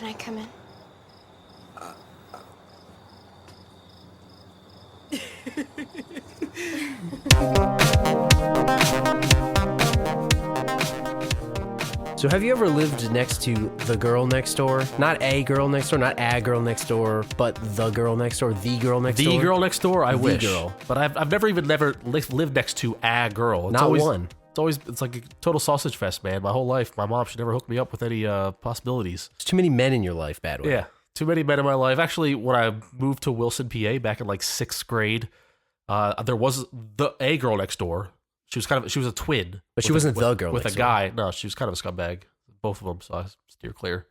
Can I come in? So have you ever lived next to the girl next door? Not a girl next door, not a girl next door, but the girl next door, the girl next door? The girl next door? I wish. Girl. But I've never lived next to a girl. It's Not always, one. It's like a total sausage fest, man. My whole life, my mom should never hook me up with any possibilities. There's too many men in your life, bad way. Yeah, too many men in my life. Actually, when I moved to Wilson, PA, back in like 6th grade, there was a girl next door. She was a twin, But she wasn't the girl with next a door. guy. No, she was kind of a scumbag. Both of them, so I steer clear.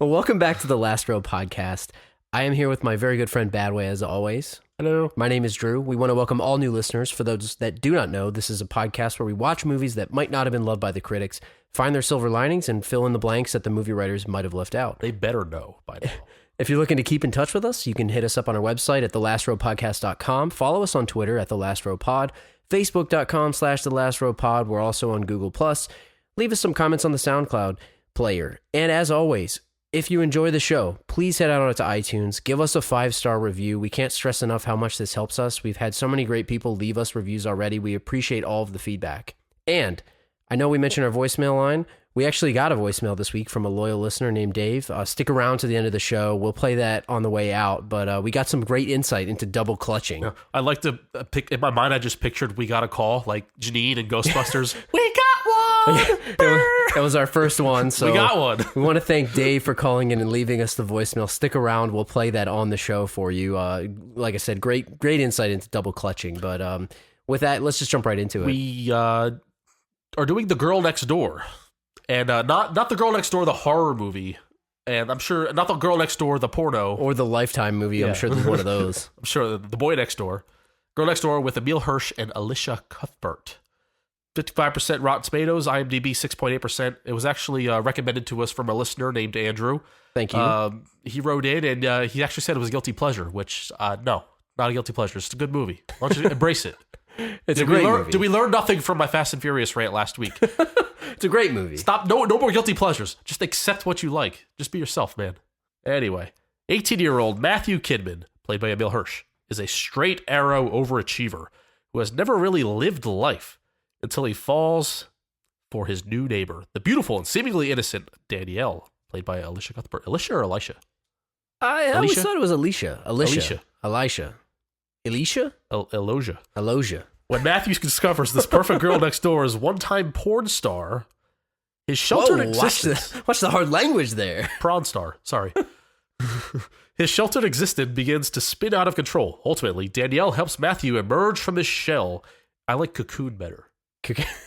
Well, welcome back to the Last Row podcast. I am here with my very good friend Badway, as always. Hello. My name is Drew. We want to welcome all new listeners. For those that do not know, this is a podcast where we watch movies that might not have been loved by the critics, find their silver linings, and fill in the blanks that the movie writers might have left out. They better know by now. If you're looking to keep in touch with us, you can hit us up on our website at thelastrowpodcast.com. Follow us on Twitter at thelastrowpod, facebook.com/thelastrowpod. We're also on Google+. Leave us some comments on the SoundCloud player. And as always, if you enjoy the show, please head out onto iTunes. Give us a 5-star review. We can't stress enough how much this helps us. We've had so many great people leave us reviews already. We appreciate all of the feedback. And I know we mentioned our voicemail line. We actually got a voicemail this week from a loyal listener named Dave. Stick around to the end of the show. We'll play that on the way out, but we got some great insight into double clutching. Yeah. I like to pick in my mind. I just pictured we got a call like Janine and Ghostbusters. We got one. That was our first one. So we got one. We want to thank Dave for calling in and leaving us the voicemail. Stick around. We'll play that on the show for you. Like I said, great insight into double clutching. But with that, let's just jump right into it. We are doing The Girl Next Door. And not The Girl Next Door, the horror movie. And I'm sure, not The Girl Next Door, the porno. Or the Lifetime movie. Yeah. I'm sure there's one of those. I'm sure The Boy Next Door. Girl Next Door with Emile Hirsch and Alicia Cuthbert. 55% Rotten Tomatoes, IMDb 6.8%. It was actually recommended to us from a listener named Andrew. Thank you. He wrote in and he actually said it was a guilty pleasure, which, no, not a guilty pleasure. It's a good movie. Why don't you embrace it? It's a great movie. Did we learn nothing from my Fast and Furious rant last week? It's a great movie. Stop. No more guilty pleasures. Just accept what you like. Just be yourself, man. Anyway, 18-year-old Matthew Kidman, played by Emile Hirsch, is a straight arrow overachiever who has never really lived life until he falls for his new neighbor, the beautiful and seemingly innocent Danielle, played by Alicia Cuthbert. Alicia or Elisha? I always Alicia? thought it was Alicia. Alicia. Elisha. Elosia. When Matthew discovers this perfect girl next door is one-time porn star, his sheltered existence... Watch the hard language there. Prawn star, sorry. His sheltered existence begins to spin out of control. Ultimately, Danielle helps Matthew emerge from his shell. I like cocoon better.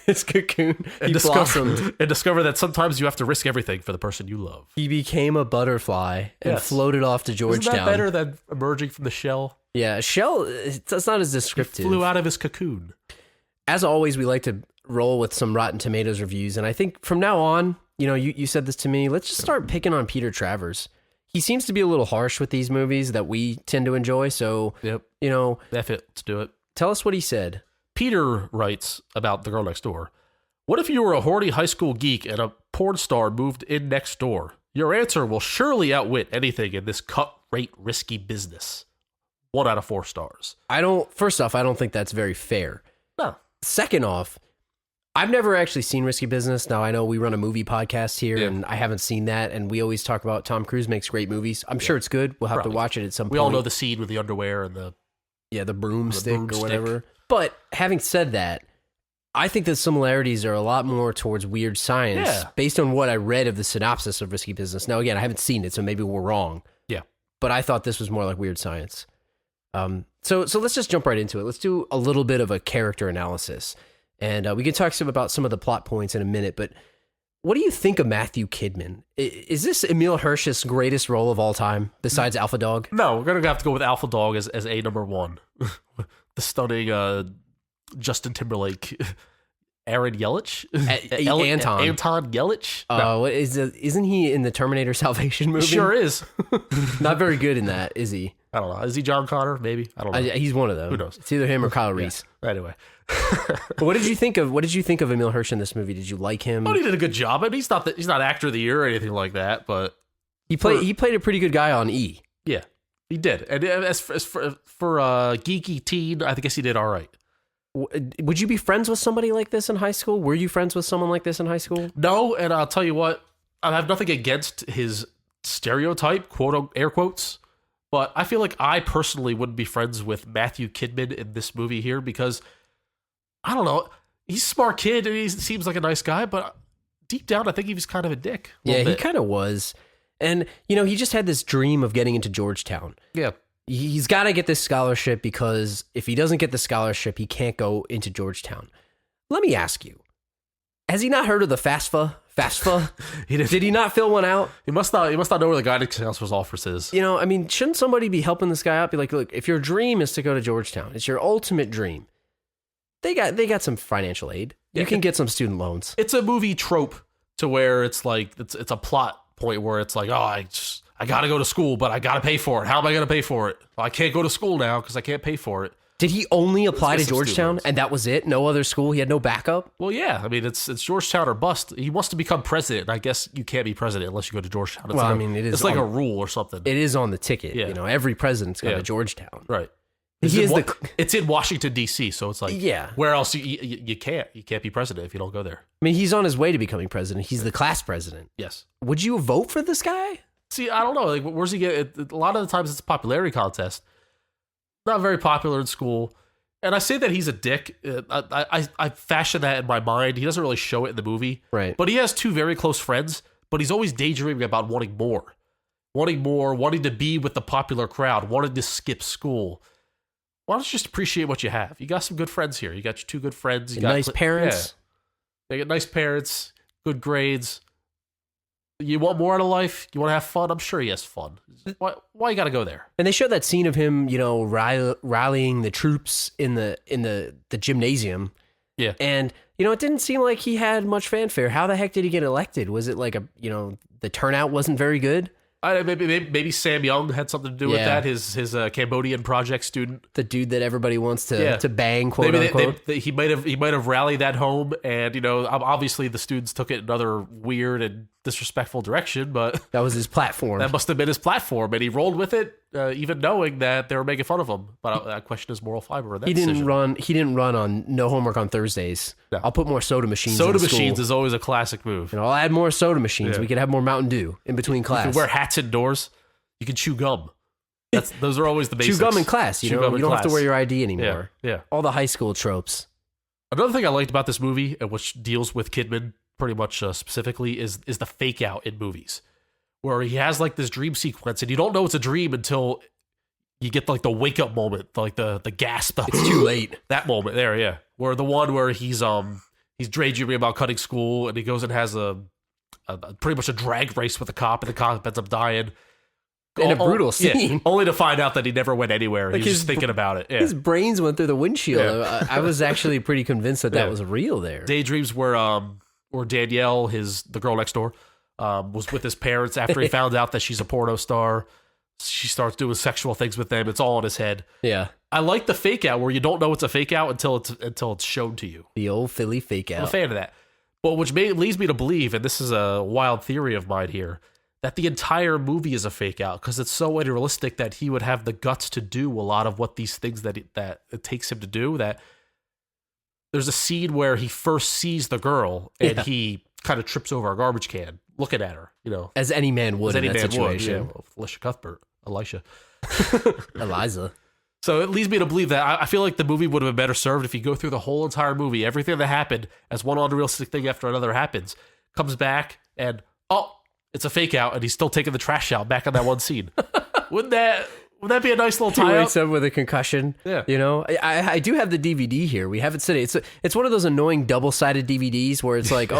His cocoon. He blossomed. And discover that sometimes you have to risk everything for the person you love. He became a butterfly and Yes. floated off to Georgetown. Isn't that better than emerging from the shell? Yeah, shell, it's not as descriptive. He flew out of his cocoon. As always, we like to roll with some Rotten Tomatoes reviews. And I think from now on, you said this to me, let's just start picking on Peter Travers. He seems to be a little harsh with these movies that we tend to enjoy. So, Yep. F it. Let's do it. Tell us what he said. Peter writes about The Girl Next Door. What if you were a horny high school geek and a porn star moved in next door? Your answer will surely outwit anything in this cut-rate risky business. 1 out of 4 stars. First off, I don't think that's very fair. No. Second off, I've never actually seen Risky Business. Now, I know we run a movie podcast here, Yeah. and I haven't seen that, and we always talk about Tom Cruise makes great movies. I'm sure it's good. We'll have Probably. to watch it at some point. We all know the scene with the underwear and the... the broomstick or broomstick. whatever. But having said that, I think the similarities are a lot more towards weird science Yeah. based on what I read of the synopsis of Risky Business. Now, again, I haven't seen it, so maybe we're wrong. Yeah. But I thought this was more like weird science. So let's just jump right into it. Let's do a little bit of a character analysis. And we can talk some about some of the plot points in a minute, but what do you think of Matthew Kidman? Is this Emile Hirsch's greatest role of all time, besides Alpha Dog? No, we're going to have to go with Alpha Dog as a number 1. The stunning Justin Timberlake, Aaron Yelich? Anton Yelich? No. Isn't he in the Terminator Salvation movie? Sure is. Not very good in that, is he? I don't know. Is he John Connor? Maybe. I don't know. He's one of them. Who knows? It's either him or Kyle Reese. Yeah. Anyway. What did you think of Emile Hirsch in this movie? Did you like him? Oh, he did a good job. I mean, he's not actor of the year or anything like that, but He played a pretty good guy on E. Yeah, he did. And as for geeky teen, I guess he did all right. Would you be friends with somebody like this in high school? Were you friends with someone like this in high school? No, and I'll tell you what, I have nothing against his stereotype, air quotes, but I feel like I personally wouldn't be friends with Matthew Kidman in this movie here because, I don't know, he's a smart kid and he seems like a nice guy, but deep down I think he was kind of a dick. Yeah, he kind of was. And, he just had this dream of getting into Georgetown. Yeah. He's got to get this scholarship because if he doesn't get the scholarship, he can't go into Georgetown. Let me ask you, has he not heard of the FAFSA? Did he not fill one out? He must not know where the guidance counselor's office is. Shouldn't somebody be helping this guy out? Be like, look, if your dream is to go to Georgetown, it's your ultimate dream. They got some financial aid. You can get some student loans. It's a movie trope to where it's like, it's a plot point where it's like, oh, I got to go to school, but I got to pay for it. How am I going to pay for it? Well, I can't go to school now because I can't pay for it. Did he only apply to Georgetown and that was it? No other school? He had no backup? Well, yeah. I mean, it's Georgetown or bust. He wants to become president, and I guess you can't be president unless you go to Georgetown. It's like a rule or something. It is on the ticket. Yeah. Every president's gone to Georgetown. Right. It's in Washington, D.C., so it's like, where else you can't be president if you don't go there. I mean, he's on his way to becoming president. He's the class president. Yes. Would you vote for this guy? See, I don't know. Like, where's he get? A lot of the times it's a popularity contest. Not very popular in school. And I say that he's a dick. I fashion that in my mind. He doesn't really show it in the movie. Right. But he has two very close friends, but he's always daydreaming about wanting more, wanting to be with the popular crowd, wanting to skip school. Why don't you just appreciate what you have? You got some good friends here. You got your two good friends. You got nice parents. Yeah. They got nice parents, good grades. You want more out of life? You want to have fun? I'm sure he has fun. Why you got to go there? And they showed that scene of him, rallying the troops in the gymnasium. Yeah. And, it didn't seem like he had much fanfare. How the heck did he get elected? Was it like the turnout wasn't very good? Maybe Sam Young had something to do with that. His Cambodian project student, the dude that everybody wants to bang, quote unquote. He might have rallied that home, and obviously the students took it another weird and disrespectful direction, but that was his platform. That must have been his platform, and he rolled with it, even knowing that they were making fun of him. But I question his moral fiber in that decision. He didn't run on no homework on Thursdays. No. I'll put more soda machines. Soda machines is always a classic move. I'll add more soda machines. Yeah. We could have more Mountain Dew in between class. You can wear hats indoors. You can chew gum. Those are always the basics. Chew gum in class. You don't have to wear your ID anymore. Yeah. All the high school tropes. Another thing I liked about this movie, and which deals with Kidman pretty much specifically, is the fake out in movies, where he has like this dream sequence, and you don't know it's a dream until you get like the wake up moment, like the gasp. It's too late. That moment there, yeah. Where the one where he's daydreaming about cutting school, and he goes and has a pretty much a drag race with a cop, and the cop ends up dying. In a brutal scene. Yeah, only to find out that he never went anywhere. Like he was just thinking about it. Yeah. His brains went through the windshield. Yeah. I was actually pretty convinced that was real there. Daydreams where Danielle, the girl next door, was with his parents after he found out that she's a porno star. She starts doing sexual things with them. It's all in his head. Yeah. I like the fake out where you don't know it's a fake out until it's shown to you. The old Philly fake out. I'm a fan of that. But which leads me to believe, and this is a wild theory of mine here, that the entire movie is a fake out because it's so unrealistic that he would have the guts to do a lot of what these things that it takes him to do. That there's a scene where he first sees the girl and he kind of trips over a garbage can looking at her, as any man would in that situation. Well, Alicia Cuthbert, Eliza. So it leads me to believe that I feel like the movie would have been better served if you go through the whole entire movie, everything that happened as one unrealistic thing after another happens, comes back and it's a fake out, and he's still taking the trash out back on that one scene. Would that be a nice little tie-up? He wakes up with a concussion. Yeah. I do have the DVD here. We haven't said it. It's one of those annoying double-sided DVDs where it's like,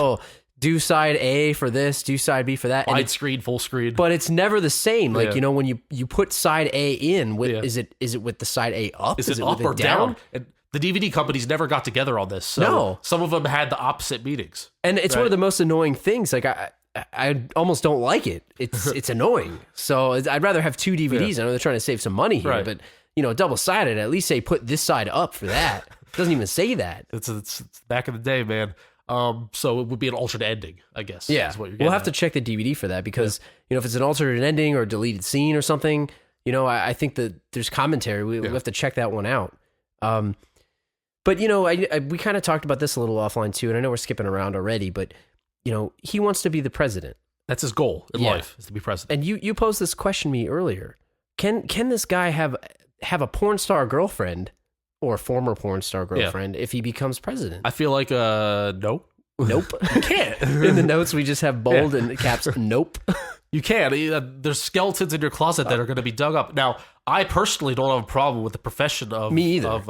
do side A for this, do side B for that. Widescreen, full screen. But it's never the same. Like, when you put side A in, is it with the side A up? Is it up or down? And the DVD companies never got together on this. So no. Some of them had the opposite meanings. And it's one of the most annoying things. Like, I almost don't like it. It's annoying. So I'd rather have two DVDs. I know they're trying to save some money here, but double-sided, at least say put this side up for that. It doesn't even say that. It's back in the day, man. So it would be an alternate ending, I guess. Yeah, is what you're we'll getting have to at. check the DVD for that because if it's an alternate ending or a deleted scene or something, I think that there's commentary. We have to check that one out. But we kind of talked about this a little offline too, and I know we're skipping around already, but he wants to be the president. That's his goal in life, is to be president. And you posed this question to me earlier. Can this guy have a porn star girlfriend or former porn star girlfriend if he becomes president? I feel like no. Nope. You can't. In the notes, we just have bold and caps. Nope. You can. There's skeletons in your closet that are going to be dug up. Now, I personally don't have a problem with the profession of Me either. of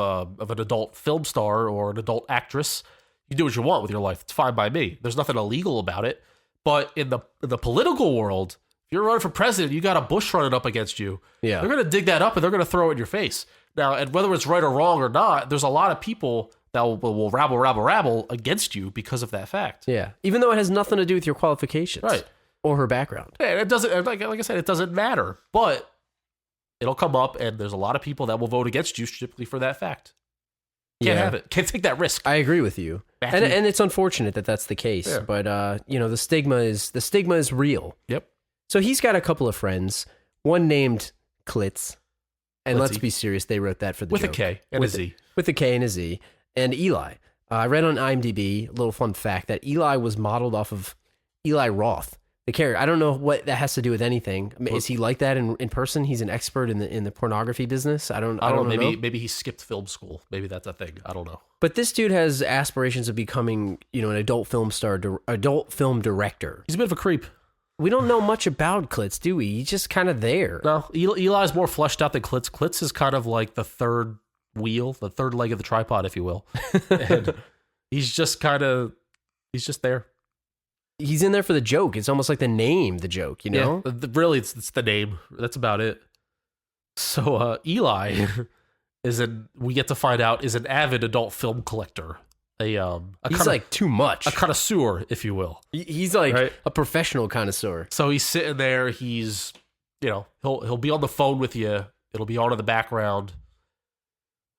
an adult film star or an adult actress. You do what you want with your life. It's fine by me. There's nothing illegal about it. But in the political world, if you're running for president, you got a Bush running up against you. Yeah. They're going to dig that up and they're going to throw it in your face. Now, and whether it's right or wrong or not, there's a lot of people that will rabble against you because of that fact. Yeah. Even though it has nothing to do with your qualifications. Right. Or her background. Yeah, it doesn't, like I said, it doesn't matter. But it'll come up, and there's a lot of people that will vote against you strictly for that fact. Can't have it. Can't take that risk. I agree with you. Matthew. And it's unfortunate that that's the case. Yeah. But the stigma is real. Yep. So he's got a couple of friends. One named Klitz. And let's Klitzy. be serious, they wrote that for the With joke. a K and With a Z. With a K and a Z. And Eli. I read on IMDb, a little fun fact, that Eli was modeled off of Eli Roth, the character. I don't know what that has to do with anything. I mean, is he like that in person? He's an expert in the pornography business. I don't know. Maybe he skipped film school. Maybe that's a thing. I don't know. But this dude has aspirations of becoming, an adult film star, adult film director. He's a bit of a creep. We don't know much about Klitz, do we? He's just kind of there. No, Eli's more fleshed out than Klitz. Klitz is kind of like the third wheel, the third leg of the tripod, if you will. And he's just there. He's in there for the joke. It's almost like the name, the joke, Yeah, really, it's the name. That's about it. So Eli we get to find out, is an avid adult film collector. He's like too much. A connoisseur, if you will. He's like Right. a professional connoisseur. So he's sitting there. He's, he'll be on the phone with you. It'll be on in the background.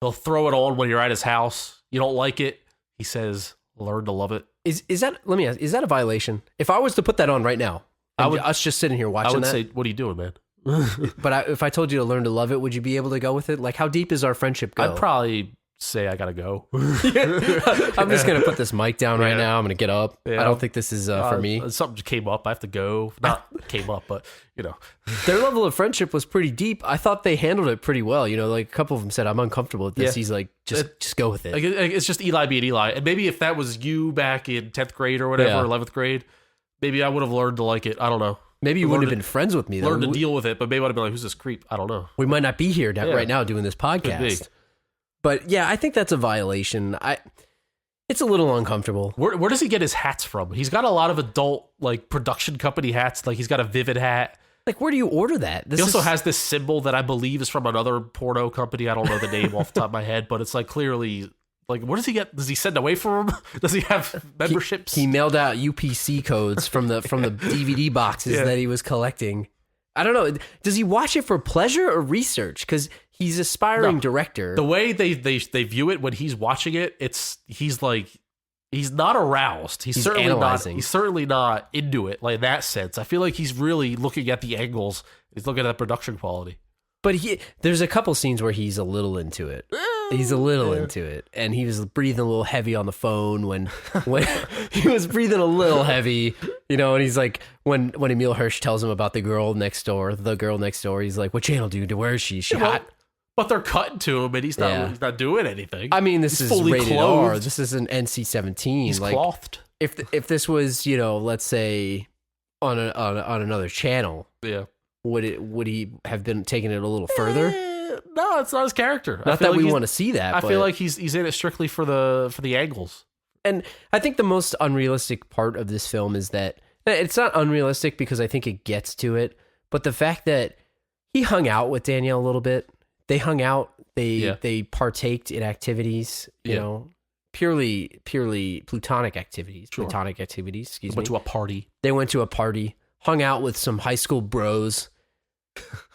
He'll throw it on when you're at his house. You don't like it, he says, learn to love it. Is that? Let me ask. Is that a violation? If I was to put that on right now, us just sitting here watching I would that. say, what are you doing, man? But if I told you to learn to love it, would you be able to go with it? Like, how deep is our friendship go? I'd probably say I gotta go. I'm just gonna put this mic down right Yeah. now. I'm gonna get up. Yeah. I don't think this is for me. Something just came up. I have to go. Not came up, but Their level of friendship was pretty deep. I thought they handled it pretty well. Like a couple of them said, "I'm uncomfortable with this." Yeah. He's like, "Just go with it." like, it's just Eli being Eli. And maybe if that was you back in 10th grade or whatever, Yeah. 11th grade, maybe I would have learned to like it. I don't know. Maybe you wouldn't have learned been friends with me. Though. Learn to deal with it, but maybe I'd have been like, who's this creep? I don't know. We might not be here Yeah. right now doing this Could be. podcast. But yeah, I think that's a violation. It's a little uncomfortable. Where does he get his hats from? He's got a lot of adult production company hats. Like he's got a Vivid hat. Like, where do you order that? He also has this symbol that I believe is from another porno company. I don't know the name off the top of my head, but it's clearly where does he get? Does he send away from him? Does he have memberships? He mailed out UPC codes from the DVD boxes Yeah. that he was collecting. I don't know. Does he watch it for pleasure or research? Because he's an aspiring director. The way they view it when he's watching it, he's not aroused. He's certainly analyzing. not. He's certainly not into it in that sense. I feel like he's really looking at the angles. He's looking at the production quality. But there's a couple scenes where he's a little into it. He's a little into it, and he was breathing a little heavy on the phone when he was breathing a little heavy, And he's like, when Emil Hirsch tells him about the girl next door, he's like, "What channel, dude? Where is she? Is she hot?" But they're cutting to him, and he's not doing anything. I mean, this He's is fully rated clothed. R. This is an NC-17. He's clothed. If this was, let's say, on another channel, Yeah. would he have been taking it a little further? No, it's not his character. Not that we want to see that. I but- feel like he's in it strictly for the angles. And I think the most unrealistic part of this film is that it's not unrealistic because I think it gets to it, but the fact that he hung out with Danielle a little bit. They hung out. They partaked in activities, purely plutonic activities. Sure. Platonic activities, excuse me. Went to a party. They went to a party, hung out with some high school bros.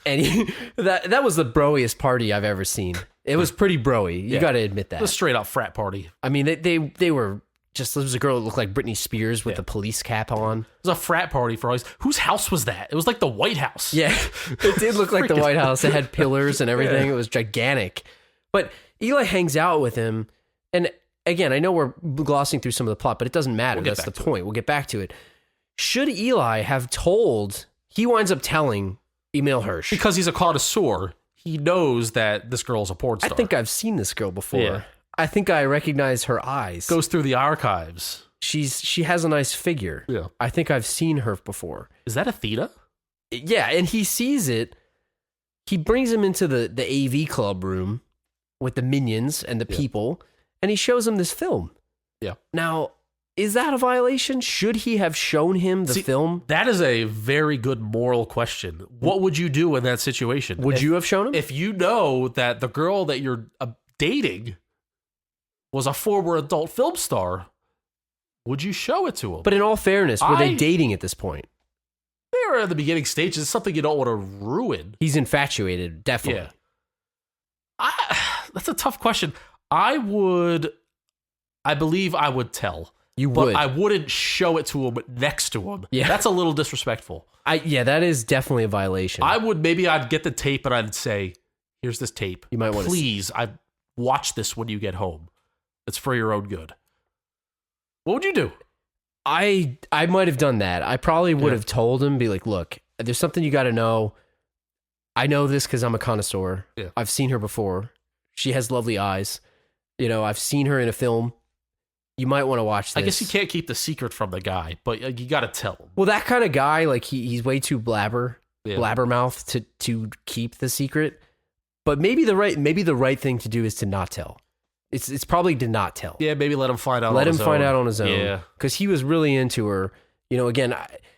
And that was the broiest party I've ever seen. It was pretty broy. You got to admit that. A straight up frat party. I mean, they were there was a girl that looked like Britney Spears with Yeah. a police cap on. It was a frat party for all these. Whose house was that? It was like the White House. Yeah, it did look like the Freaking- White House. It had pillars and everything. Yeah. It was gigantic. But Eli hangs out with him. And again, I know we're glossing through some of the plot, but it doesn't matter. We'll get That's the back to point. We'll get back to it. Should Eli have told, he winds up telling Emil Hirsch. Because he's a connoisseur, he knows that this girl's a porn I star. think I've seen this girl before. Yeah. I think I recognize her eyes. Goes through the archives. She has a nice figure. Yeah. I think I've seen her before. Is that Athena? Yeah, and he sees it. He brings him into the AV club room with the minions and the Yeah. people, and he shows him this film. Yeah. Now, is that a violation? Should he have shown him the See, film? That is a very good moral question. What would you do in that situation? Would you have shown him? If you know that the girl that you're dating was a former adult film star, would you show it to him? But in all fairness, were they I- dating at this point? they were at the beginning stages. It's something you don't want to ruin. He's infatuated, definitely. Yeah. That's a tough question. I believe I would tell. You But would. I wouldn't show it to him next to him. Yeah. That's a little disrespectful. Yeah, that is definitely a violation. I'd get the tape and I'd say, here's this tape. You might wanna Please, watch this when you get home. It's for your own good. What would you do? I might have done that. I probably would Yeah. have told him, be like, look, there's something you got to know. I know this because I'm a connoisseur. Yeah. I've seen her before. She has lovely eyes. You know, I've seen her in a film. You might want to watch this. I guess you can't keep the secret from the guy, but you got to tell him. Well, that kind of guy, like he's way too Yeah. blabbermouth to keep the secret. But maybe the right thing to do is to not tell. It's probably to not tell. Yeah, maybe let him find out. Let on him his find own. out on his own. Yeah. Because he was really into her. You know, again,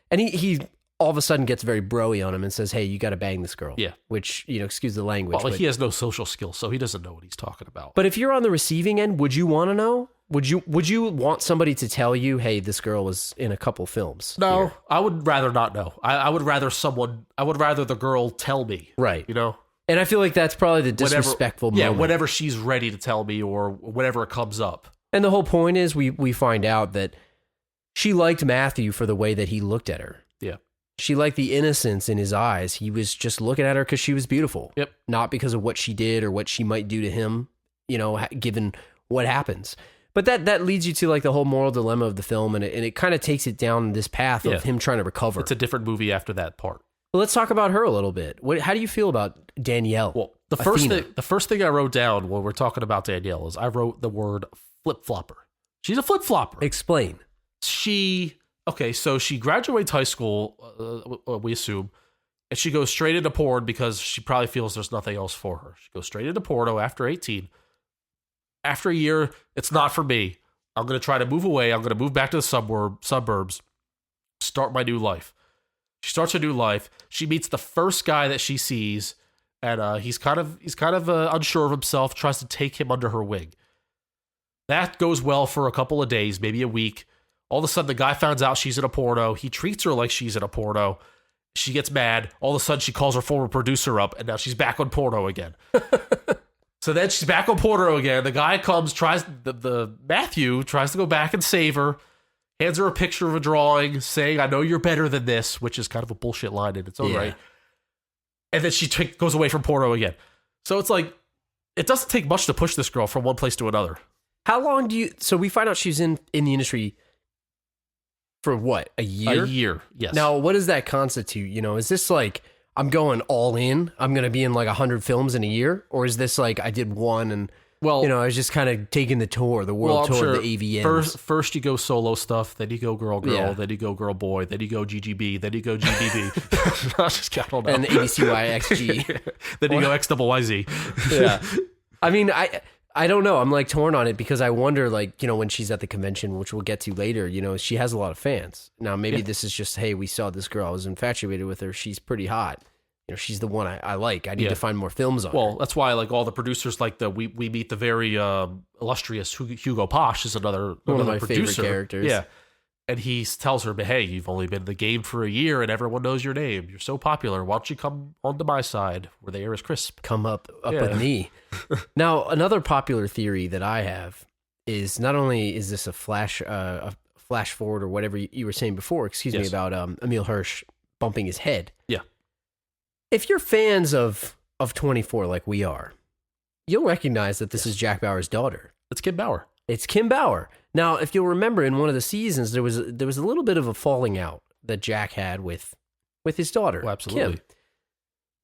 and he all of a sudden gets very broy on him and says, hey, you got to bang this girl. Yeah. Which, you know, excuse the language. Well, but, he has no social skills, so he doesn't know what he's talking about. but if you're on the receiving end, would you want to know? Would you want somebody to tell you, hey, this girl was in a couple films? no, here? I would rather not know. I would rather the girl tell me. Right. You know? And I feel like that's probably the Whenever- disrespectful Yeah, moment. whenever she's ready to tell me or whenever it comes up. And the whole point is we find out that she liked Matthew for the way that he looked at her. Yeah. She liked the innocence in his eyes. He was just looking at her because she was beautiful. Yep. Not because of what she did or what she might do to him, you know, given what happens. But that leads you to like the whole moral dilemma of the film, and it kind of takes it down this path Yeah. of him trying to recover. It's a different movie after that part. Well, let's talk about her a little bit. How do you feel about Danielle? Well, the Athena? first thing I wrote down when we're talking about Danielle is I wrote the word flip flopper. She's a flip flopper. Explain. So she graduates high school, we assume, and she goes straight into porn because she probably feels there's nothing else for her. She goes straight into porno after 18. After a year, it's not for me. I'm going to try to move away. I'm going to move back to the suburbs, start my new life. She starts her new life. She meets the first guy that she sees, and he's kind of unsure of himself, tries to take him under her wing. That goes well for a couple of days, maybe a week. All of a sudden, the guy finds out she's in a porno. He treats her like she's in a porno. She gets mad. All of a sudden, she calls her former producer up, and now she's back on porno again. So then she's back on porno again. The guy comes, Matthew tries to go back and save her, hands her a picture of a drawing saying, I know you're better than this, which is kind of a bullshit line in its own right. And then she goes away from porno again. So it's like, it doesn't take much to push this girl from one place to another. How long so we find out she's in the industry for what, a year? A year, yes. Now, what does that constitute? You know, is this like, I'm going all in, I'm going to be in like 100 films in a year? Or is this like, I did one and, well, you know, I was just kind of taking the tour, the world I'm tour, sure the AVNs? First you go solo stuff, then you go girl, Yeah. then you go girl boy, then you go GGB, then you go GBB. I don't know. And the ABCYXG. Then you go XYZ. Yeah. I mean, I don't know. I'm like torn on it because I wonder, like, you know, when she's at the convention, which we'll get to later, you know, she has a lot of fans. Now, maybe this is just, hey, we saw this girl. I was infatuated with her. She's pretty hot. You know, she's the one I like. I need to find more films on her. Well, that's why like all the producers, like we meet the very illustrious Hugo Posh is another One of my producer. favorite characters. Yeah. And he tells her, hey, you've only been in the game for a year and everyone knows your name. You're so popular. Why don't you come onto my side where the air is crisp? Come up Yeah. with me. Now, another popular theory that I have is not only is this a flash forward or whatever you were saying before, excuse me, Yes. about Emil Hirsch bumping his head. Yeah. If you're fans of 24 like we are, you'll recognize that this is Jack Bauer's daughter. It's Kim Bauer. It's Kim Bauer. Now, if you'll remember, in one of the seasons, there was a little bit of a falling out that Jack had with his daughter, Oh, absolutely. Kim.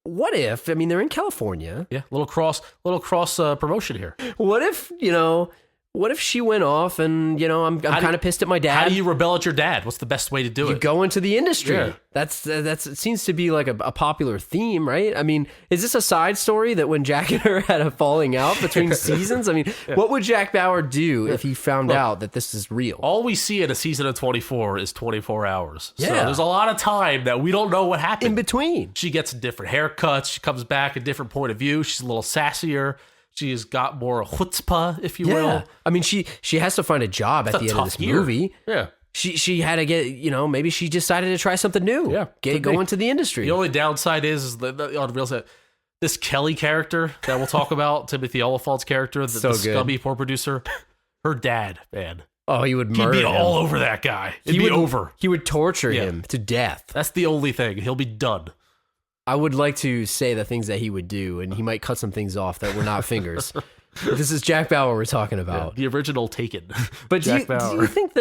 What if, I mean, they're in California. Yeah, little cross promotion here. What if she went off and, I'm kind of pissed at my dad. How do you rebel at your dad? What's the best way to do You it? go into the industry. Yeah. That's it seems to be like a popular theme, right? I mean, is this a side story that when Jack and her had a falling out between seasons? I mean, what would Jack Bauer do if he found out that this is real? All we see in a season of 24 is 24 hours. So Yeah. there's a lot of time that we don't know what happened. In between. She gets different haircuts. She comes back a different point of view. She's a little sassier. She's got more chutzpah, if you will. I mean, she has to find a job at It's the a end of tough this year. movie. Yeah. She had to get, maybe she decided to try something new. Yeah, Go into the industry. The only downside is on real set, this Kelly character that we'll talk about, Timothy Oliphant's character, So the good. scummy poor producer, her dad, man. Oh, he would He'd murder be him. all over that guy. It'd be would, over. He would torture Yeah. him to death. That's the only thing. He'll be done. I would like to say the things that he would do, and he might cut some things off that were not fingers. But this is Jack Bauer we're talking about. The original Taken. But do Jack Bauer. you think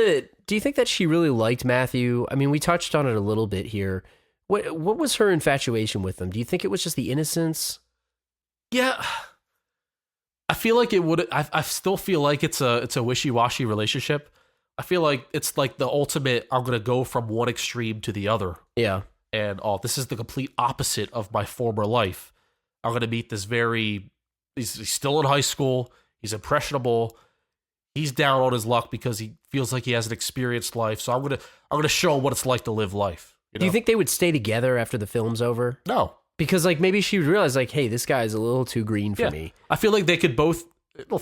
that she really liked Matthew? I mean, we touched on it a little bit here. What was her infatuation with him? Do you think it was just the innocence? Yeah. I feel like it would. I still feel like it's a wishy-washy relationship. I feel like it's like the ultimate. I'm gonna go from one extreme to the other, Yeah. and this is the complete opposite of my former life. I'm gonna meet this very. He's still in high school. He's impressionable. He's down on his luck because he feels like he hasn't experienced life. So I'm gonna show him what it's like to live life. Do you think they would stay together after the film's over? No. Because like maybe she would realize like, hey, this guy's a little too green for me. I feel like they could both,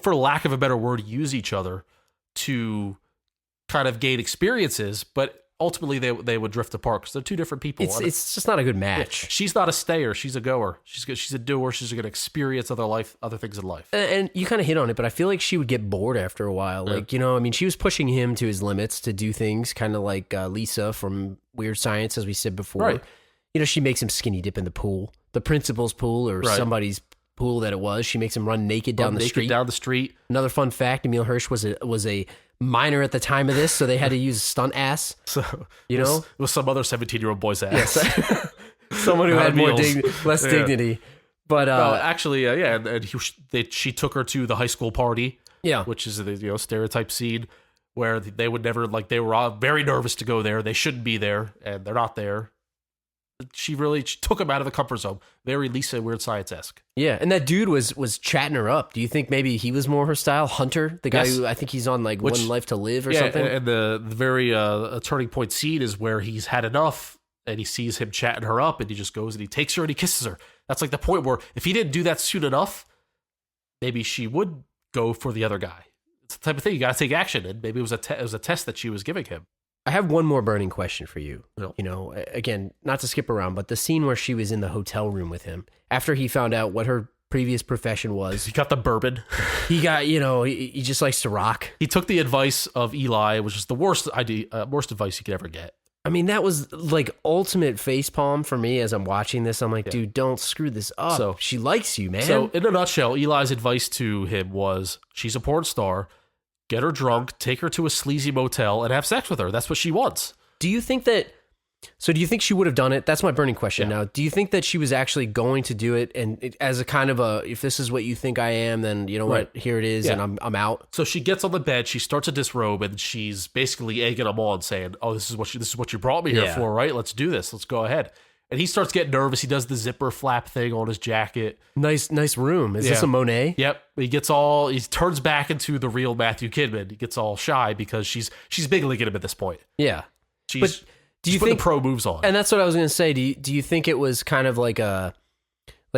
for lack of a better word, use each other to kind of gain experiences, but ultimately they would drift apart because they're two different people. It's just not a good match. She's not a stayer; she's a goer. She's a doer. She's going to experience other things in life. And you kind of hit on it, but I feel like she would get bored after a while. Yeah. Like, I mean, she was pushing him to his limits to do things kind of like Lisa from Weird Science, as we said before. Right. She makes him skinny dip in the pool, the principal's pool or Right. somebody's pool that it was. She makes him run naked down the Naked street. down the street. Another fun fact, Emil Hirsch was a minor at the time of this, so they had to use stunt ass. So You know? it was some other 17-year-old boy's ass. Someone who Not had more Emil's. less Yeah. dignity. But Well, actually, yeah, and she took her to the high school party, yeah. which is the stereotype scene where they would never they were all very nervous to go there. They shouldn't be there, and they're not there. She took him out of the comfort zone. Very Lisa Weird Science-esque. Yeah, and that dude was chatting her up. Do you think maybe he was more her style? Hunter, the guy Yes. who I think he's on like Which- One Life to Live or Yeah, something. and the very turning point scene is where he's had enough, and he sees him chatting her up, and he just goes and he takes her and he kisses her. That's like the point where if he didn't do that soon enough, maybe she would go for the other guy. It's the type of thing you got to take action, and maybe it was a test that she was giving him. I have one more burning question for you. Yeah. Again, not to skip around, but the scene where she was in the hotel room with him after he found out what her previous profession was. He got the bourbon. He got, he just likes to rock. He took the advice of Eli, which is the worst advice you could ever get. I mean, that was like ultimate facepalm for me as I'm watching this. I'm like, dude, don't screw this up. So- she likes you, man. So, in a nutshell, Eli's advice to him was, she's a porn star. Get her drunk, take her to a sleazy motel, and have sex with her. That's what she wants. Do you think she would have done it? That's my burning question Yeah. now. Do you think that she was actually going to do it, and as a kind of if this is what you think I am, then you know Right. what, here it is, Yeah. and I'm out. So she gets on the bed, she starts to disrobe, and she's basically egging him on, saying, "Oh, this is what you brought me here Yeah. for, right? Let's do this. Let's go ahead." And he starts getting nervous. He does the zipper flap thing on his jacket. Nice room. Is this Yeah. a Monet? Yep. He turns back into the real Matthew Kidman. He gets all shy because she's big leaguing him at this point. Yeah. She's, But do you she's putting think? the pro moves on? And that's what I was going to say. Do you think it was kind of like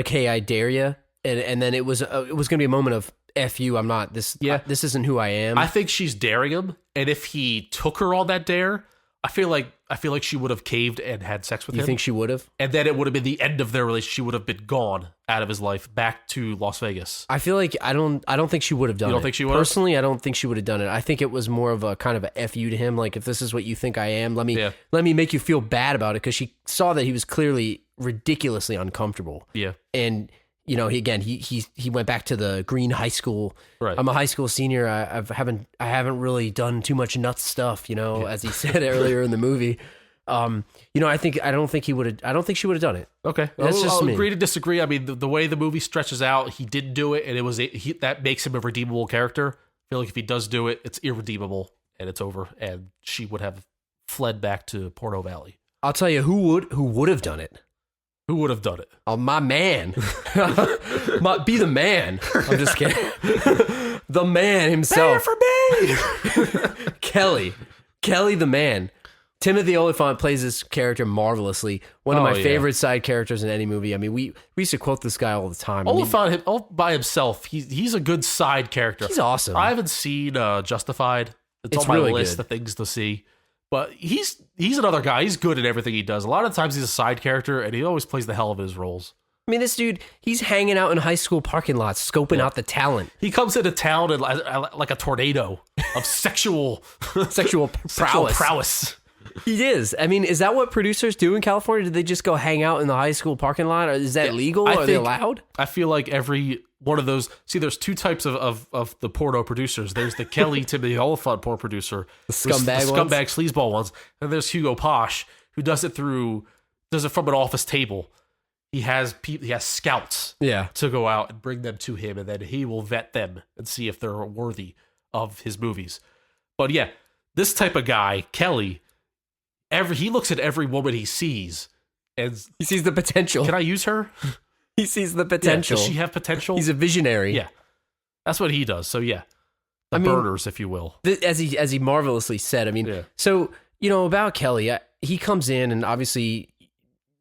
hey, I dare you, and then it was going to be a moment of F you. I'm not this. Yeah. This isn't who I am. I think she's daring him, and if he took her on that dare, I feel like she would have caved and had sex with him. You think she would have? And then it would have been the end of their relationship. She would have been gone out of his life, back to Las Vegas. I feel like I don't think she would have done it. You don't think she would have? Personally, I don't think she would have done it. I think it was more of a kind of a F you to him. Like, if this is what you think I am, let me make you feel bad about it, because she saw that he was clearly ridiculously uncomfortable. Yeah. And he went back to the green high school. Right. I'm a high school senior. I haven't really done too much nuts stuff, as he said earlier in the movie. I don't think she would have done it. Okay. That's just I'll me. agree to disagree. I mean, the way the movie stretches out, he didn't do it, and that makes him a redeemable character. I feel like if he does do it, it's irredeemable, and it's over, and she would have fled back to Porno Valley. I'll tell you who would have done it. Who would have done it? Oh, my man. Be the man. I'm just kidding. The man himself. Man for me! Kelly the man. Timothy Olyphant plays this character marvelously. One of my favorite side characters in any movie. I mean, we used to quote this guy all the time. Olyphant, all by himself, he's a good side character. He's awesome. I haven't seen Justified. It's on my really list good. of things to see. But he's another guy. He's good at everything he does. A lot of times he's a side character, and he always plays the hell of his roles. I mean, this dude, he's hanging out in high school parking lots, scoping out the talent. He comes into town and like a tornado of sexual prowess. He is. I mean, is that what producers do in California? Did they just go hang out in the high school parking lot? Or is that legal? Are they allowed? I feel like every one of those. See, there's two types of the porno producers. There's the Kelly Timothy Olyphant porn producer, the scumbag sleazeball ones, and there's Hugo Posh, who does it from an office table. He has scouts to go out and bring them to him, and then he will vet them and see if they're worthy of his movies. But yeah, this type of guy, Kelly, he looks at every woman he sees, and he sees the potential. Can I use her? He sees the potential. Does she have potential? He's a visionary. Yeah, that's what he does. So yeah, burners, if you will, as he marvelously said. I mean, so about Kelly, he comes in, and obviously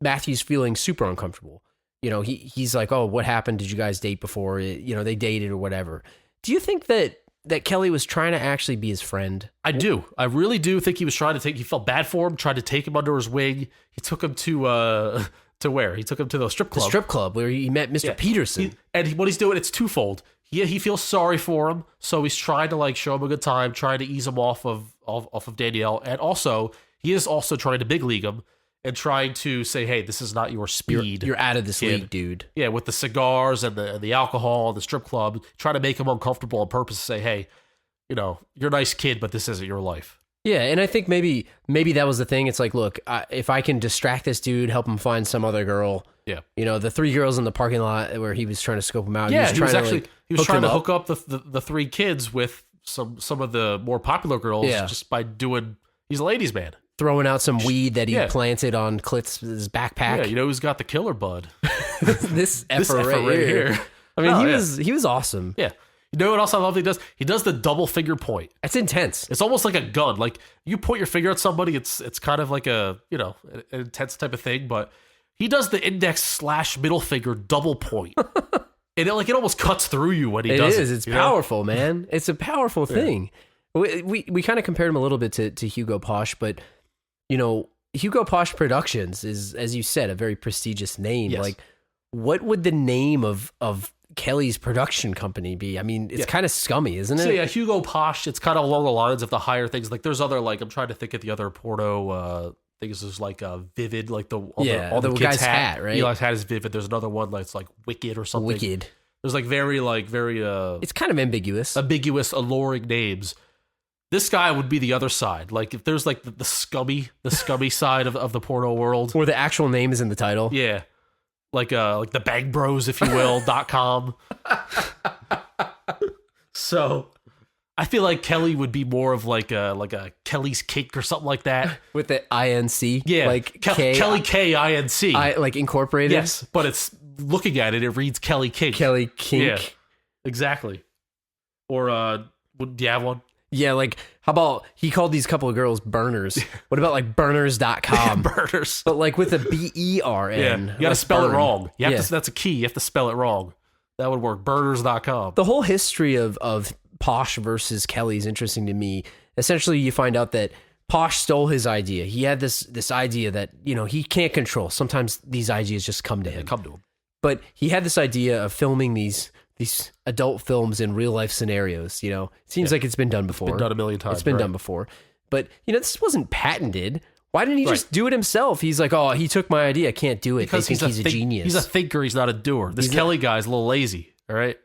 Matthew's feeling super uncomfortable. He's like, "Oh, what happened? Did you guys date before? They dated or whatever." Do you think that Kelly was trying to actually be his friend? I do. I really do think he was trying to he felt bad for him, tried to take him under his wing. He took him to where? He took him to the strip club. The strip club where he met Mr. Peterson. What he's doing, it's twofold. He feels sorry for him, so he's trying to show him a good time, trying to ease him off of Danielle, and also he is also trying to big league him and trying to say, hey, this is not your speed. You're out of this league, dude. Yeah, with the cigars and the alcohol and the strip club, trying to make him uncomfortable on purpose to say, hey, you're a nice kid, but this isn't your life. Yeah, and I think maybe that was the thing. It's like, look, if I can distract this dude, help him find some other girl. Yeah. The three girls in the parking lot where he was trying to scope them out. Yeah, he was trying to hook up the three kids with some of the more popular girls just by doing, he's a ladies' man. Throwing out some weed that he planted on Klitz's backpack. Yeah, who's got the killer bud? this effort right here. I mean, he was awesome. Yeah. You know what else I love he does? He does the double finger point. It's intense. It's almost like a gun. Like you point your finger at somebody, it's kind of like an intense type of thing, but he does the index / middle finger double point. And it almost cuts through you when he does it. It's powerful, man. It's a powerful thing. We kind of compared him a little bit to Hugo Posh, but Hugo Posh Productions is, as you said, a very prestigious name. Yes. Like, what would the name of Kelly's production company be? I mean, it's kind of scummy, isn't it? So yeah, Hugo Posh, it's kind of along the lines of the higher things. Like there's other, I'm trying to think of the other porno things. There's Vivid, like the the guy's hat, right? Eli's hat is Vivid. There's another one that's like Wicked or something. Wicked. There's very it's kind of ambiguous, alluring names. This guy would be the other side. Like if there's the scummy side of the porno world, where the actual name is in the title. Yeah, like the Bang Bros, if you will, .com. So, I feel like Kelly would be more of like a Kelly's Cake or something like that with the INC. Yeah, like Kelly KINC. Like incorporated. Yes, but it's looking at it reads Kelly Kink. Kelly Kink. Yeah, exactly. Or do you have one? Yeah, like, how about he called these couple of girls burners? What about burners.com? Burners. But with a BERN. Yeah, you got to spell it wrong. That's a key. You have to spell it wrong. That would work. Burners.com. The whole history of Posh versus Kelly is interesting to me. Essentially, you find out that Posh stole his idea. He had this idea that, he can't control. Sometimes these ideas just come to him. Come to him. But he had this idea of filming these adult films in real life scenarios. It seems like it's been done before. Been done a million times. It's been done before. But, this wasn't patented. Why didn't he just do it himself? He's like, oh, he took my idea. I can't do it. Because they think he's a genius. He's a thinker. He's not a doer. This Kelly guy's a little lazy. All right.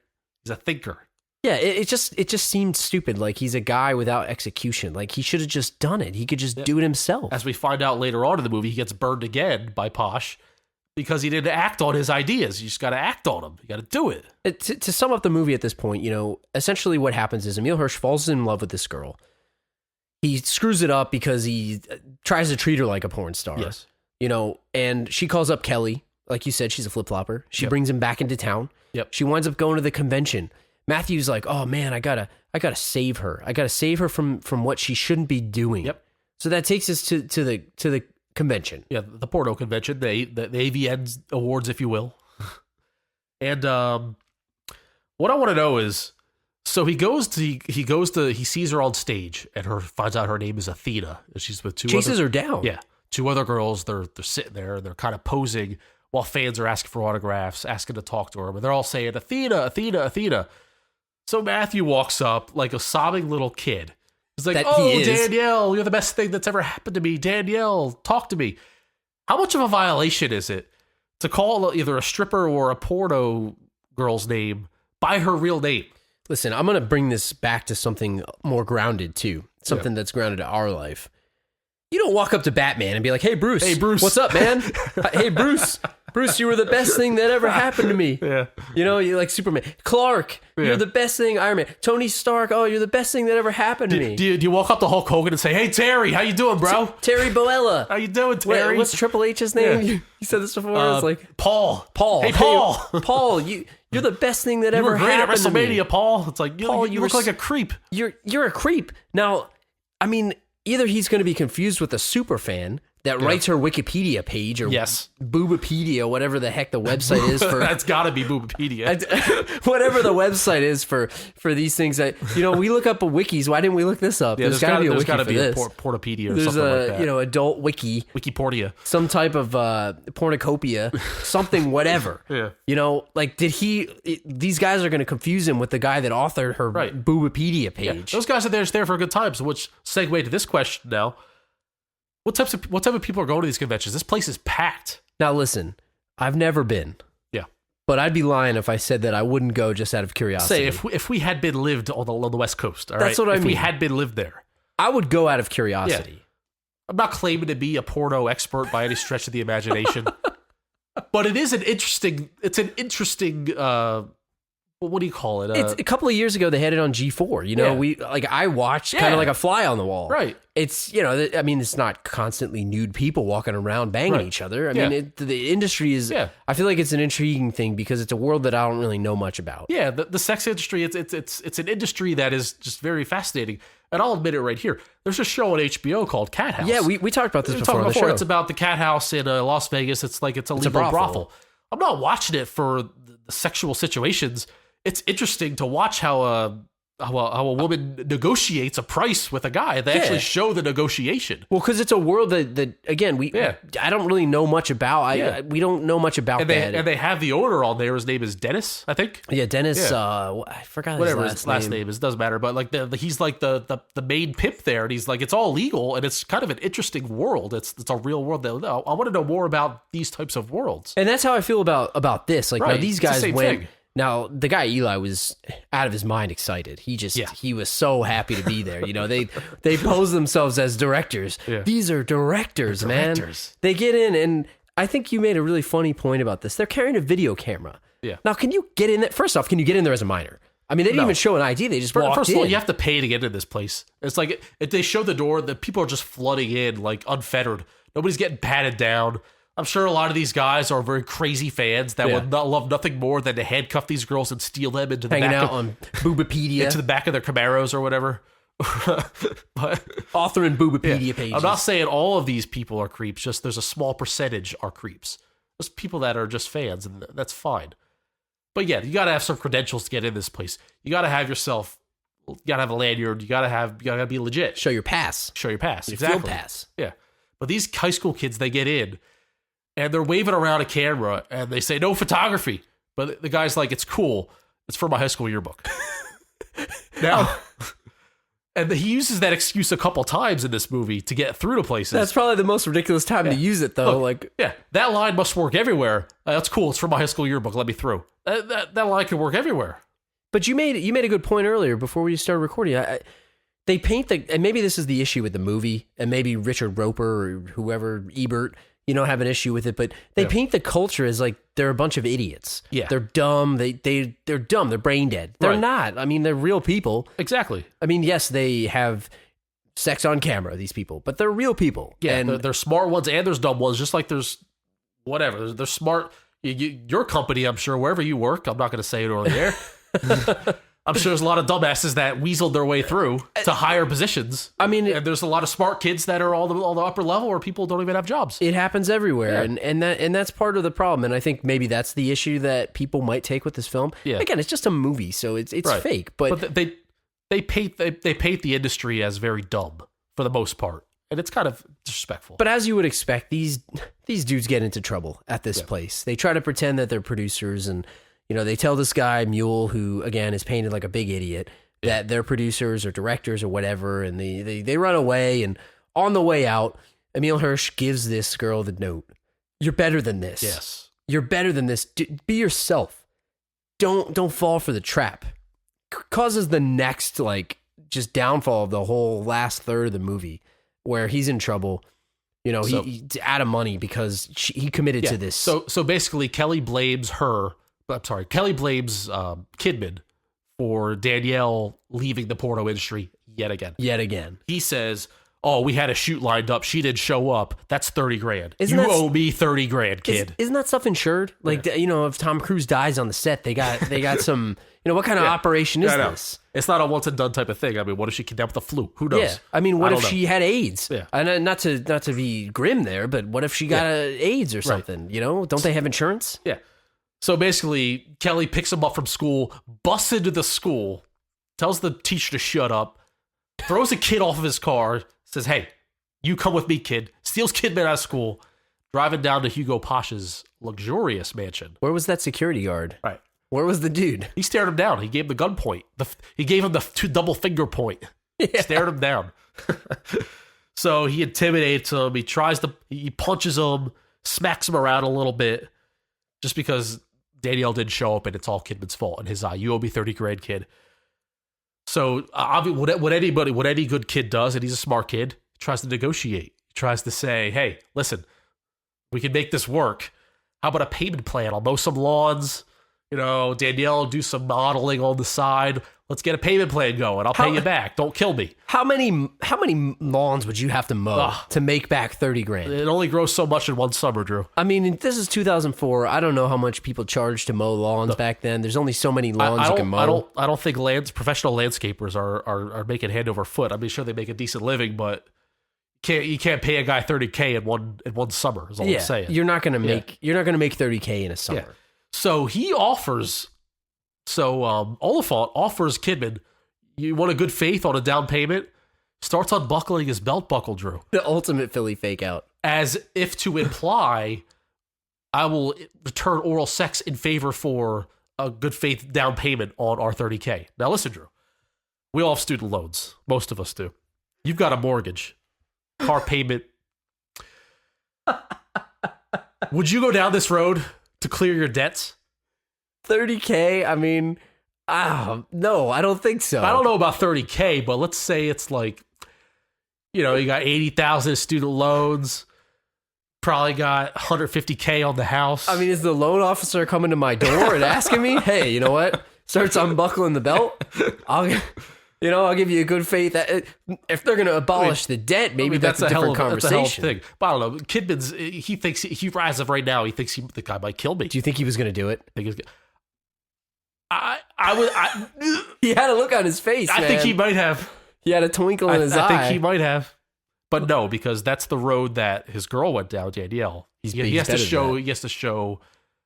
He's a thinker. Yeah, it just seemed stupid. Like, he's a guy without execution. Like, he should have just done it. He could just do it himself. As we find out later on in the movie, he gets burned again by Posh because he didn't act on his ideas. You just got to act on them. You got to do it. To sum up the movie at this point, essentially what happens is Emile Hirsch falls in love with this girl. He screws it up because he tries to treat her like a porn star. Yes. And she calls up Kelly. Like you said, she's a flip-flopper. She brings him back into town. Yep. She winds up going to the convention. Matthew's like, oh man, I gotta save her. I gotta save her from what she shouldn't be doing. Yep. So that takes us to the convention. Yeah, the porno convention, the AVN awards, if you will. And what I want to know is, so he sees her on stage and finds out her name is Athena. And she's with Chases her down. Yeah, two other girls. They're sitting there and they're kind of posing while fans are asking for autographs, asking to talk to her. But they're all saying, Athena, Athena, Athena. So Matthew walks up like a sobbing little kid. He's like, oh, Danielle, you're the best thing that's ever happened to me. Danielle, talk to me. How much of a violation is it to call either a stripper or a porno girl's name by her real name? Listen, I'm going to bring this back to something more grounded, too. Something that's grounded to our life. You don't walk up to Batman and be like, hey, Bruce. Hey, Bruce. What's up, man? Hey, Bruce. Bruce, you were the best thing that ever happened to me. Yeah. You're like Superman. Clark, you're the best thing. Iron Man. Tony Stark, oh, you're the best thing that ever happened to me. Do you walk up to Hulk Hogan and say, hey, Terry, how you doing, bro? Terry Boella. How you doing, Terry? What's Triple H's name? Yeah. You said this before. It's like Paul. Hey, Paul. Paul, you're the best thing that You ever were great at happened to me. WrestleMania, Paul. It's like, Paul, you look like a creep. You're a creep. Now, I mean, either he's going to be confused with a super fan that writes her Wikipedia page or Boobapedia, whatever the heck the website is for. That's got to be Boobapedia. Whatever the website is for these things that, we look up a wikis. Why didn't we look this up? Yeah, there's got to be a wiki for this. Portopedia or there's something like that. There's adult wiki. Wikiportia. Some type of pornocopia, something, whatever. Yeah. These guys are going to confuse him with the guy that authored her Boobapedia page. Yeah. Those guys are there for a good time. So which segue to this question now. What type of people are going to these conventions? This place is packed. Now listen, I've never been. Yeah. But I'd be lying if I said that I wouldn't go just out of curiosity. Say if we had been lived on the West Coast, all right? That's what I mean. If we had been lived there, I would go out of curiosity. Yeah. I'm not claiming to be a porno expert by any stretch of the imagination, but it is an interesting. It's an interesting. What do you call it? It's a couple of years ago they had it on G4. I watched kind of like a fly on the wall. Right. It's it's not constantly nude people walking around banging each other. I mean, the industry is. Yeah. I feel like it's an intriguing thing because it's a world that I don't really know much about. Yeah, the sex industry. It's an industry that is just very fascinating. And I'll admit it right here. There's a show on HBO called Cat House. Yeah, we talked about this before on the show. It's about the cat house in Las Vegas. It's a legal brothel. I'm not watching it for the sexual situations. It's interesting to watch how a woman negotiates a price with a guy. They actually show the negotiation. Well, because it's a world that again I don't really know much about. We don't know much about that. And they have the owner on there. His name is Dennis, I think. Yeah, Dennis. Yeah. I forgot whatever his last name is. Doesn't matter. But like he's like the main pimp there, and he's like it's all legal, and it's kind of an interesting world. It's a real world. I want to know more about these types of worlds. And that's how I feel about this. Like now these guys went. Now, the guy, Eli, was out of his mind excited. He was so happy to be there. They pose themselves as directors. Yeah. These are directors, man. They get in, and I think you made a really funny point about this. They're carrying a video camera. Yeah. Now, can you get in there? First off, can you get in there as a minor? I mean, they didn't even show an ID. They just walked in. First of all, you have to pay to get into this place. It's like if they show the door, the people are just flooding in, like unfettered. Nobody's getting patted down. I'm sure a lot of these guys are very crazy fans that would not love nothing more than to handcuff these girls and steal them into the back on Boobapedia, into the back of their Camaros or whatever. But authoring Boobapedia pages. I'm not saying all of these people are creeps. Just there's a small percentage are creeps. There's people that are just fans, and that's fine. But yeah, you got to have some credentials to get in this place. You got to have yourself You gotta have a lanyard. You gotta be legit. Show your pass. Show your pass. Your Exactly. field pass. Yeah. But these high school kids, they get in and they're waving around a camera and they say, no photography. But the guy's like, it's cool. It's for my high school yearbook. Now, and he uses that excuse a couple times in this movie to get through to places. That's probably the most ridiculous time to use it, though. Look, yeah, that line must work everywhere. That's cool. It's for my high school yearbook. Let me through. That line can work everywhere. But you made a good point earlier before we started recording. They paint and maybe this is the issue with the movie, and maybe Richard Roper or whoever, Ebert, have an issue with it, but they paint the culture as like they're a bunch of idiots. Yeah. They're dumb. They're dumb. They're brain dead. They're Right. not. I mean, they're real people. Exactly. I mean, yes, they have sex on camera, these people, but they're real people. Yeah, and they're smart ones and there's dumb ones, just like there's whatever. They're smart. Your company, I'm sure, wherever you work, I'm not going to say it over the air. I'm sure there's a lot of dumbasses that weaseled their way through to higher positions. I mean, And there's a lot of smart kids that are all the upper level where people don't even have jobs. it happens everywhere, Yeah. and that's part of the problem. And I think maybe that's the issue that people might take with this film. Yeah. Again, it's just a movie, so it's Right. fake. But They paint the industry as very dumb for the most part, and it's kind of disrespectful. But as you would expect, these dudes get into trouble at this place. They try to pretend that they're producers, and they tell this guy Mule, who again is painted like a big idiot, that they're producers or directors or whatever, and they run away. And on the way out, Emile Hirsch gives this girl the note: "You're better than this. Yes. You're better than this. Be yourself. Don't fall for the trap." Causes the next just downfall of the whole last third of the movie, where he's in trouble. He's out of money because he committed to this. So basically, Kelly blames Kidman for Danielle leaving the porno industry yet again. He says, "Oh, we had a shoot lined up. She didn't show up. That's $30,000. Isn't You that- owe me $30,000, kid." Isn't that stuff insured? If Tom Cruise dies on the set, they got some. What kind of operation is I know. this? It's not a once and done type of thing. I mean, what if she kidnapped with the flu? Who knows? Yeah, I mean, what don't if know. she had AIDS? Yeah. And not to be grim there, but what if she got AIDS or something? Don't they have insurance? Yeah. So basically, Kelly picks him up from school, busts into the school, tells the teacher to shut up, throws a kid off of his car, says, "Hey, you come with me, kid." Steals Kidman out of school, driving down to Hugo Pasha's luxurious mansion. Where was that security guard? Right. Where was the dude? He stared him down. He gave him the gun point. He gave him the double finger point. Stared him down. So he intimidates him. He punches him, smacks him around a little bit, just because Danielle didn't show up and it's all Kidman's fault in his eye. You owe me $30,000, kid. So what any good kid does, and he's a smart kid, he tries to negotiate. He tries to say, "Hey, listen, we can make this work. How about a payment plan? I'll mow some lawns. Danielle will do some modeling on the side. Let's get a payment plan going. I'll pay you back. Don't kill me." How many lawns would you have to mow to make back $30,000? It only grows so much in one summer, Drew. I mean, this is 2004. I don't know how much people charged to mow lawns back then. There's only so many lawns you can mow. I don't think professional landscapers are making hand over foot. I mean, sure, they make a decent living, but you can't pay a guy $30,000 in one summer. Is all I'm saying. You're not gonna make $30,000 in a summer. Yeah. So he offers. Oliphant offers Kidman, "You want a good faith on a down payment?" Starts unbuckling his belt buckle, Drew, The ultimate Philly fake out. as if to imply, "I will return oral sex in favor for a good faith down payment on our $30,000. Now listen, Drew, we all have student loans. Most of us do. You've got a mortgage, car payment. Would you go down this road to clear your debts? $30,000. I mean, no, I don't think so. I don't know about $30,000, but let's say it's like, you got $80,000 student loans, probably got $150,000 on the house. I mean, is the loan officer coming to my door and asking me, "Hey, you know what?" Starts unbuckling the belt. I'll give you a good faith. If they're going to abolish the debt, maybe that's a different conversation. That's a hell of a thing. But I don't know. Kidman's, he thinks, as of right now, he thinks the guy might kill me. Do you think he was going to do it? He had a look on his face. I think he might have. He had a twinkle in his eye. I think he might have. But no, because that's the road that his girl went down, Danielle. He has to show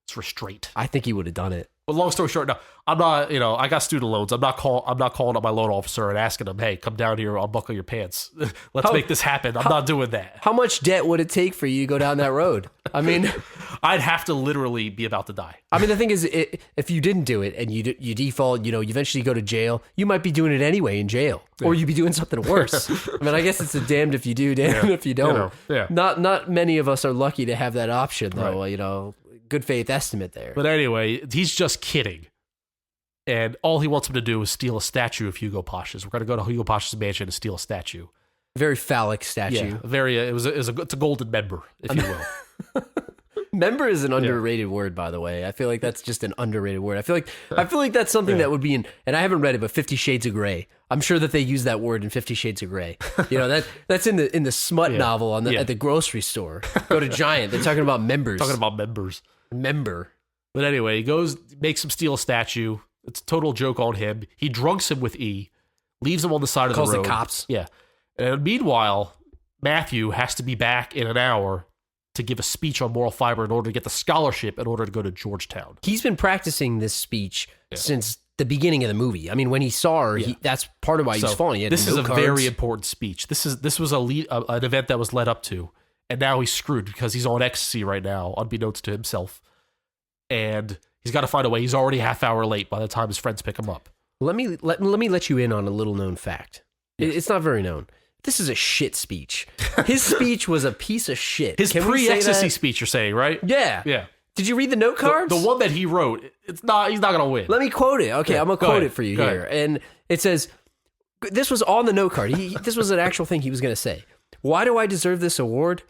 it's restraint. I think he would have done it. But long story short, no, I'm not. I got student loans. I'm not calling up my loan officer and asking him, "Hey, come down here. I'll buckle your pants. Let's make this happen." I'm not doing that. How much debt would it take for you to go down that road? I mean, I'd have to literally be about to die. I mean, the thing is, if you didn't do it and you default, you eventually go to jail, you might be doing it anyway in jail, or you'd be doing something worse. I mean, I guess it's a damned if you do, damned if you don't. Not many of us are lucky to have that option, though. Right. Good faith estimate there. But anyway, he's just kidding. And all he wants him to do is steal a statue of Hugo Boss's. We're going to go to Hugo Boss's mansion and steal a statue. Very phallic statue. Yeah, it's a golden member, if you will. Member is an underrated word, by the way. I feel like that's just an underrated word. I feel like that's something that would be in, and I haven't read it, but 50 Shades of Grey. I'm sure that they use that word in 50 Shades of Grey. That's in the smut novel at the grocery store. Go to Giant. They're talking about members. Member. But anyway, he goes, makes him steal a statue. It's a total joke on him. He drunks him with E, leaves him on the side of the road. Calls the cops. Yeah. And meanwhile, Matthew has to be back in an hour to give a speech on moral fiber in order to get the scholarship in order to go to Georgetown. He's been practicing this speech since the beginning of the movie. I mean, when he saw her, that's part of why he's falling. This is a very important speech. This was an event that was led up to, and now he's screwed because he's on ecstasy right now, unbeknownst to himself. And he's got to find a way. He's already a half hour late by the time his friends pick him up. Let me let you in on a little known fact. Yes. It's not very known. This is a shit speech. His speech was a piece of shit. His pre-ecstasy speech, you're saying, right? Yeah. Yeah. Did you read the note cards? The one that he wrote, he's not going to win. Let me quote it. Okay, I'm going to quote it for you here. And it says, this was on the note card. This was an actual thing he was going to say. Why do I deserve this award?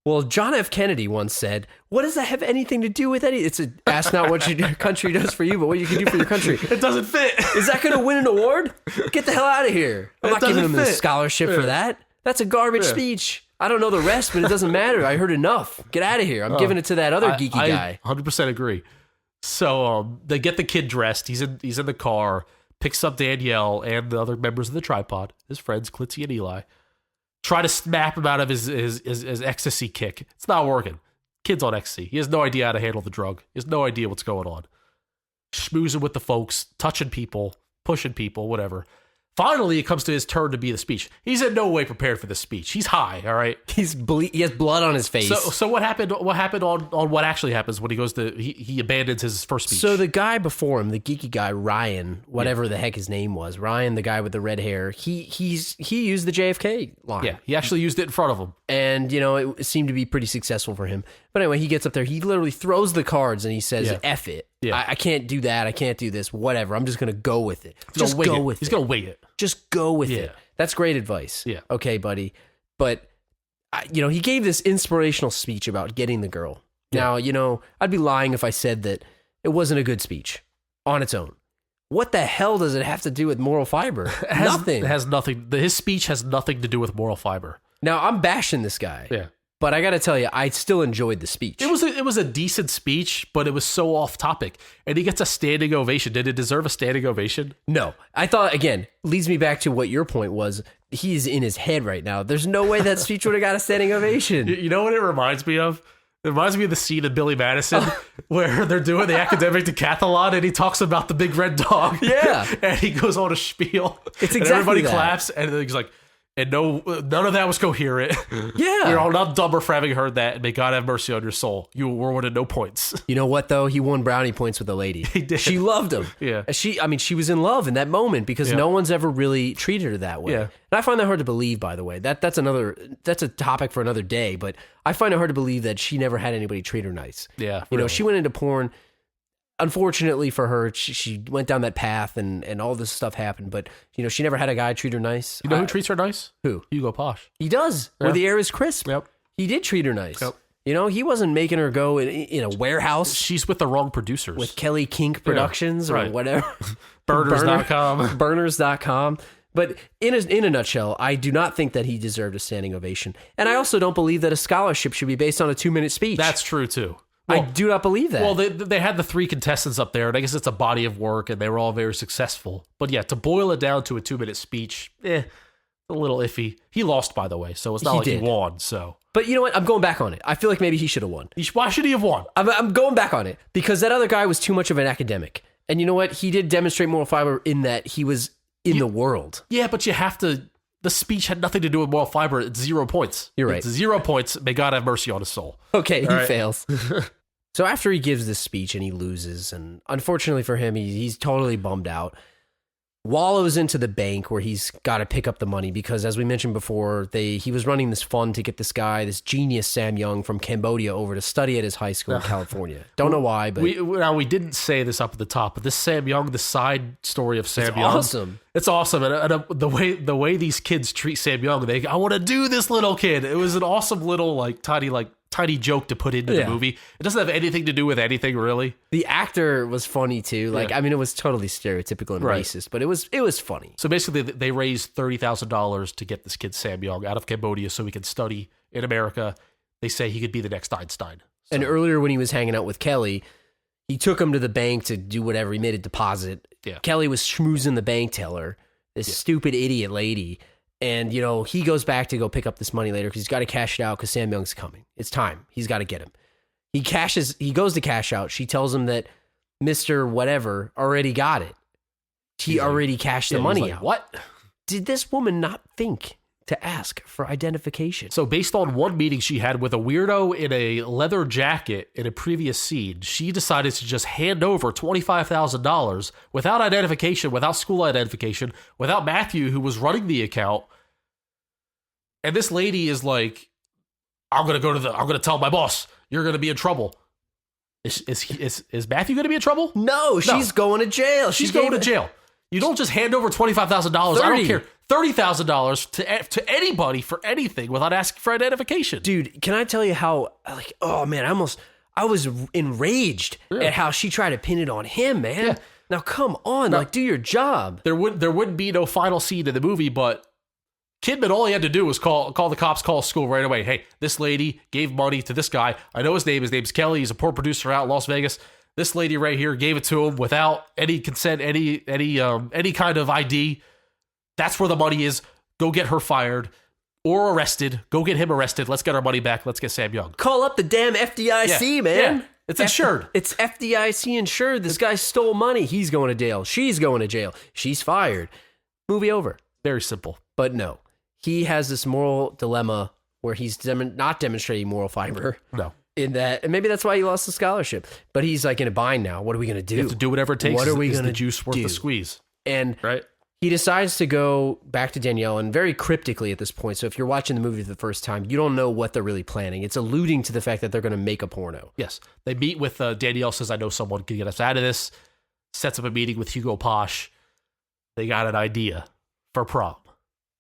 Well, John F. Kennedy once said, what does that have anything to do with It's ask not what your country does for you, but what you can do for your country. It doesn't fit. Is that going to win an award? Get the hell out of here. I'm not giving him a scholarship for that. That's a garbage speech. I don't know the rest, but it doesn't matter. I heard enough. Get out of here. I'm giving it to that other geeky guy. I 100% agree. So they get the kid dressed. He's in the car, picks up Danielle and the other members of the tripod, his friends, Clitzy and Eli. Try to snap him out of his ecstasy kick. It's not working. Kid's on ecstasy. He has no idea how to handle the drug. He has no idea what's going on. Schmoozing with the folks, touching people, pushing people, whatever. Finally, it comes to his turn to be the speech. He's in no way prepared for the speech. He's high, all right? He has blood on his face. So what happened on what actually happens when he goes to, he abandons his first speech? So the guy before him, the geeky guy, Ryan, whatever the heck his name was, Ryan, the guy with the red hair, he used the JFK line. Yeah, he actually used it in front of him. And, it seemed to be pretty successful for him. But anyway, he gets up there, he literally throws the cards and he says, F it. Yeah. I can't do that. I can't do this. Whatever. I'm just going to go with it. Just go with it. He's going to wait it. Just go with it. That's great advice. Yeah. Okay, buddy. But, he gave this inspirational speech about getting the girl. Now, I'd be lying if I said that it wasn't a good speech on its own. What the hell does it have to do with moral fiber? Nothing. It has nothing. His speech has nothing to do with moral fiber. Now, I'm bashing this guy. Yeah. But I got to tell you, I still enjoyed the speech. It was a decent speech, but it was so off topic. And he gets a standing ovation. Did it deserve a standing ovation? No. I thought, again, leads me back to what your point was. He's in his head right now. There's no way that speech would have got a standing ovation. You know what it reminds me of? It reminds me of the scene of Billy Madison where they're doing the academic decathlon and he talks about the big red dog. Yeah. And he goes on a spiel. It's exactly and everybody that. claps and he's like, and no, none of that was coherent. Yeah. You're all not dumber for having heard that. And may God have mercy on your soul. You were awarded no points. You know what, though? He won brownie points with the lady. He did. She loved him. Yeah. She was in love in that moment because no one's ever really treated her that way. Yeah. And I find that hard to believe, by the way. That's a topic for another day, but I find it hard to believe that she never had anybody treat her nice. Yeah. She went into porn. Unfortunately for her, she went down that path and all this stuff happened, but she never had a guy treat her nice. You know who treats her nice? Who? Hugo Boss. He does. Yeah. Where the air is crisp. Yep. He did treat her nice. Yep. He wasn't making her go in a warehouse. She's with the wrong producers. With Kelly Kink Productions or whatever. Burners.com. Burners.com. But in a nutshell, I do not think that he deserved a standing ovation. And I also don't believe that a scholarship should be based on a 2-minute speech. That's true, too. Well, I do not believe that. Well, they had the 3 contestants up there, and I guess it's a body of work, and they were all very successful. But yeah, to boil it down to a 2-minute speech, a little iffy. He lost, by the way, so it's not he won. So But you know what? I'm going back on it. I feel like maybe he should have won. Why should he have won? I'm going back on it because that other guy was too much of an academic. And you know what? He did demonstrate moral fiber in that he was in the world. Yeah, but you have to. The speech had nothing to do with moral fiber. It's 0 points. You're right. It's 0 points. May God have mercy on his soul. Okay, he right. fails. So after he gives this speech and he loses, and unfortunately for him, he's totally bummed out. Wallows into the bank where he's got to pick up the money because, as we mentioned before, he was running this fund to get this guy, this genius Sam Young from Cambodia, over to study at his high school in California. Don't know why, but we didn't say this up at the top, but this Sam Young, the side story of Sam Young, awesome. It's awesome, and the way these kids treat Sam Young, I want to do this little kid. It was an awesome little tiny joke to put into the movie. It doesn't have anything to do with anything really. The actor was funny too. I mean, it was totally stereotypical and racist, but it was funny. So basically, they raised $30,000 to get this kid Sam Young out of Cambodia so he can study in America. They say he could be the next Einstein. So. And earlier when he was hanging out with Kelly, he took him to the bank to do whatever. He made a deposit. Yeah. Kelly was schmoozing the bank teller, this stupid idiot lady. And, he goes back to go pick up this money later because he's got to cash it out because Sam Young's coming. It's time. He's got to get him. He goes to cash out. She tells him that Mr. Whatever already got it. He already cashed the money out. What? Did this woman not think to ask for identification? So based on one meeting she had with a weirdo in a leather jacket in a previous scene, she decided to just hand over $25,000 without identification, without school identification, without Matthew, who was running the account. And this lady is like, I'm going to tell my boss, you're going to be in trouble. Is Matthew going to be in trouble? No, she's going to jail. She's going to jail. You don't just hand over $25,000. I don't care. $30,000 to anybody for anything without asking for identification. Dude, can I tell you how, oh man, I was enraged at how she tried to pin it on him, man. Yeah. Now come on, do your job. There wouldn't be no final scene in the movie, but Kidman, all he had to do was call the cops, call school right away. Hey, this lady gave money to this guy. I know his name. His name's Kelly. He's a poor producer out in Las Vegas. This lady right here gave it to him without any consent, any kind of ID. That's where the money is. Go get her fired or arrested. Go get him arrested. Let's get our money back. Let's get Sam Young. Call up the damn FDIC, man. Yeah. It's insured. It's FDIC insured. This guy stole money. He's going to jail. She's going to jail. She's fired. Movie over. Very simple. But no, he has this moral dilemma where he's not demonstrating moral fiber. No. In that, and maybe that's why he lost the scholarship. But he's like in a bind now. What are we going to do? You have to do whatever it takes. What are we going to do? The juice worth the squeeze. And right. He decides to go back to Danielle, and very cryptically at this point. So if you're watching the movie for the first time, you don't know what they're really planning. It's alluding to the fact that they're going to make a porno. Yes. They meet with Danielle says, I know someone can get us out of this. Sets up a meeting with Hugo Posh. They got an idea for prom.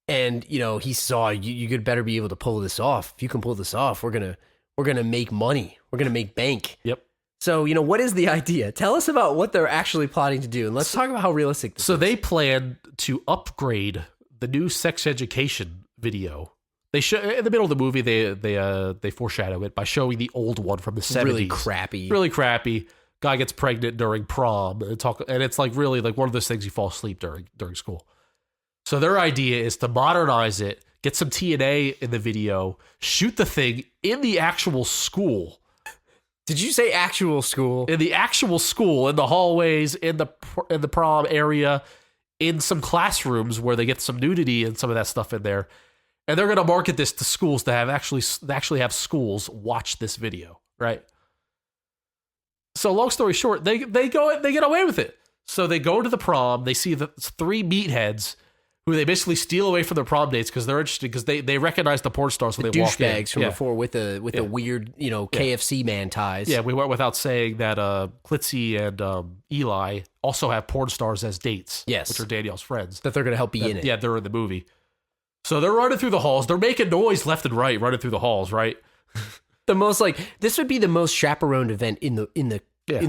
And, he saw you could better be able to pull this off. If you can pull this off, we're going to make money. We're going to make bank. Yep. So, what is the idea? Tell us about what they're actually plotting to do, and let's talk about how realistic this is. They plan to upgrade the new sex education video. They show in the middle of the movie. They foreshadow it by showing the old one from the 70s. Really crappy. Guy gets pregnant during prom and it's like really like one of those things you fall asleep during school. So their idea is to modernize it, get some TNA in the video, shoot the thing in the actual school. Did you say actual school? In the actual school, in the hallways, in the prom area, in some classrooms where they get some nudity and some of that stuff in there, and they're going to market this to schools to have actually have schools watch this video, right? So long story short, they get away with it. So they go to the prom, they see the three meatheads who they basically steal away from their prom dates because they're interested because they recognize the porn stars when they walk in. Douchebags from before with the weird KFC man ties. Yeah, we went without saying that Klitzy and Eli also have porn stars as dates. Yes, which are Danielle's friends. That they're going to help be in it. Yeah, they're in the movie. So they're running through the halls. They're making noise left and right, running through the halls. Right. This would be the most chaperoned event in the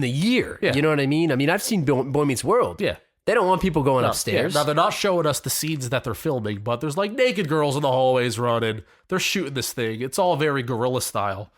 year. Yeah. You know what I mean? I've seen Boy Meets World. Yeah. They don't want people going upstairs. Yeah. Now, they're not showing us the scenes that they're filming, but there's like naked girls in the hallways running. They're shooting this thing. It's all very guerrilla style.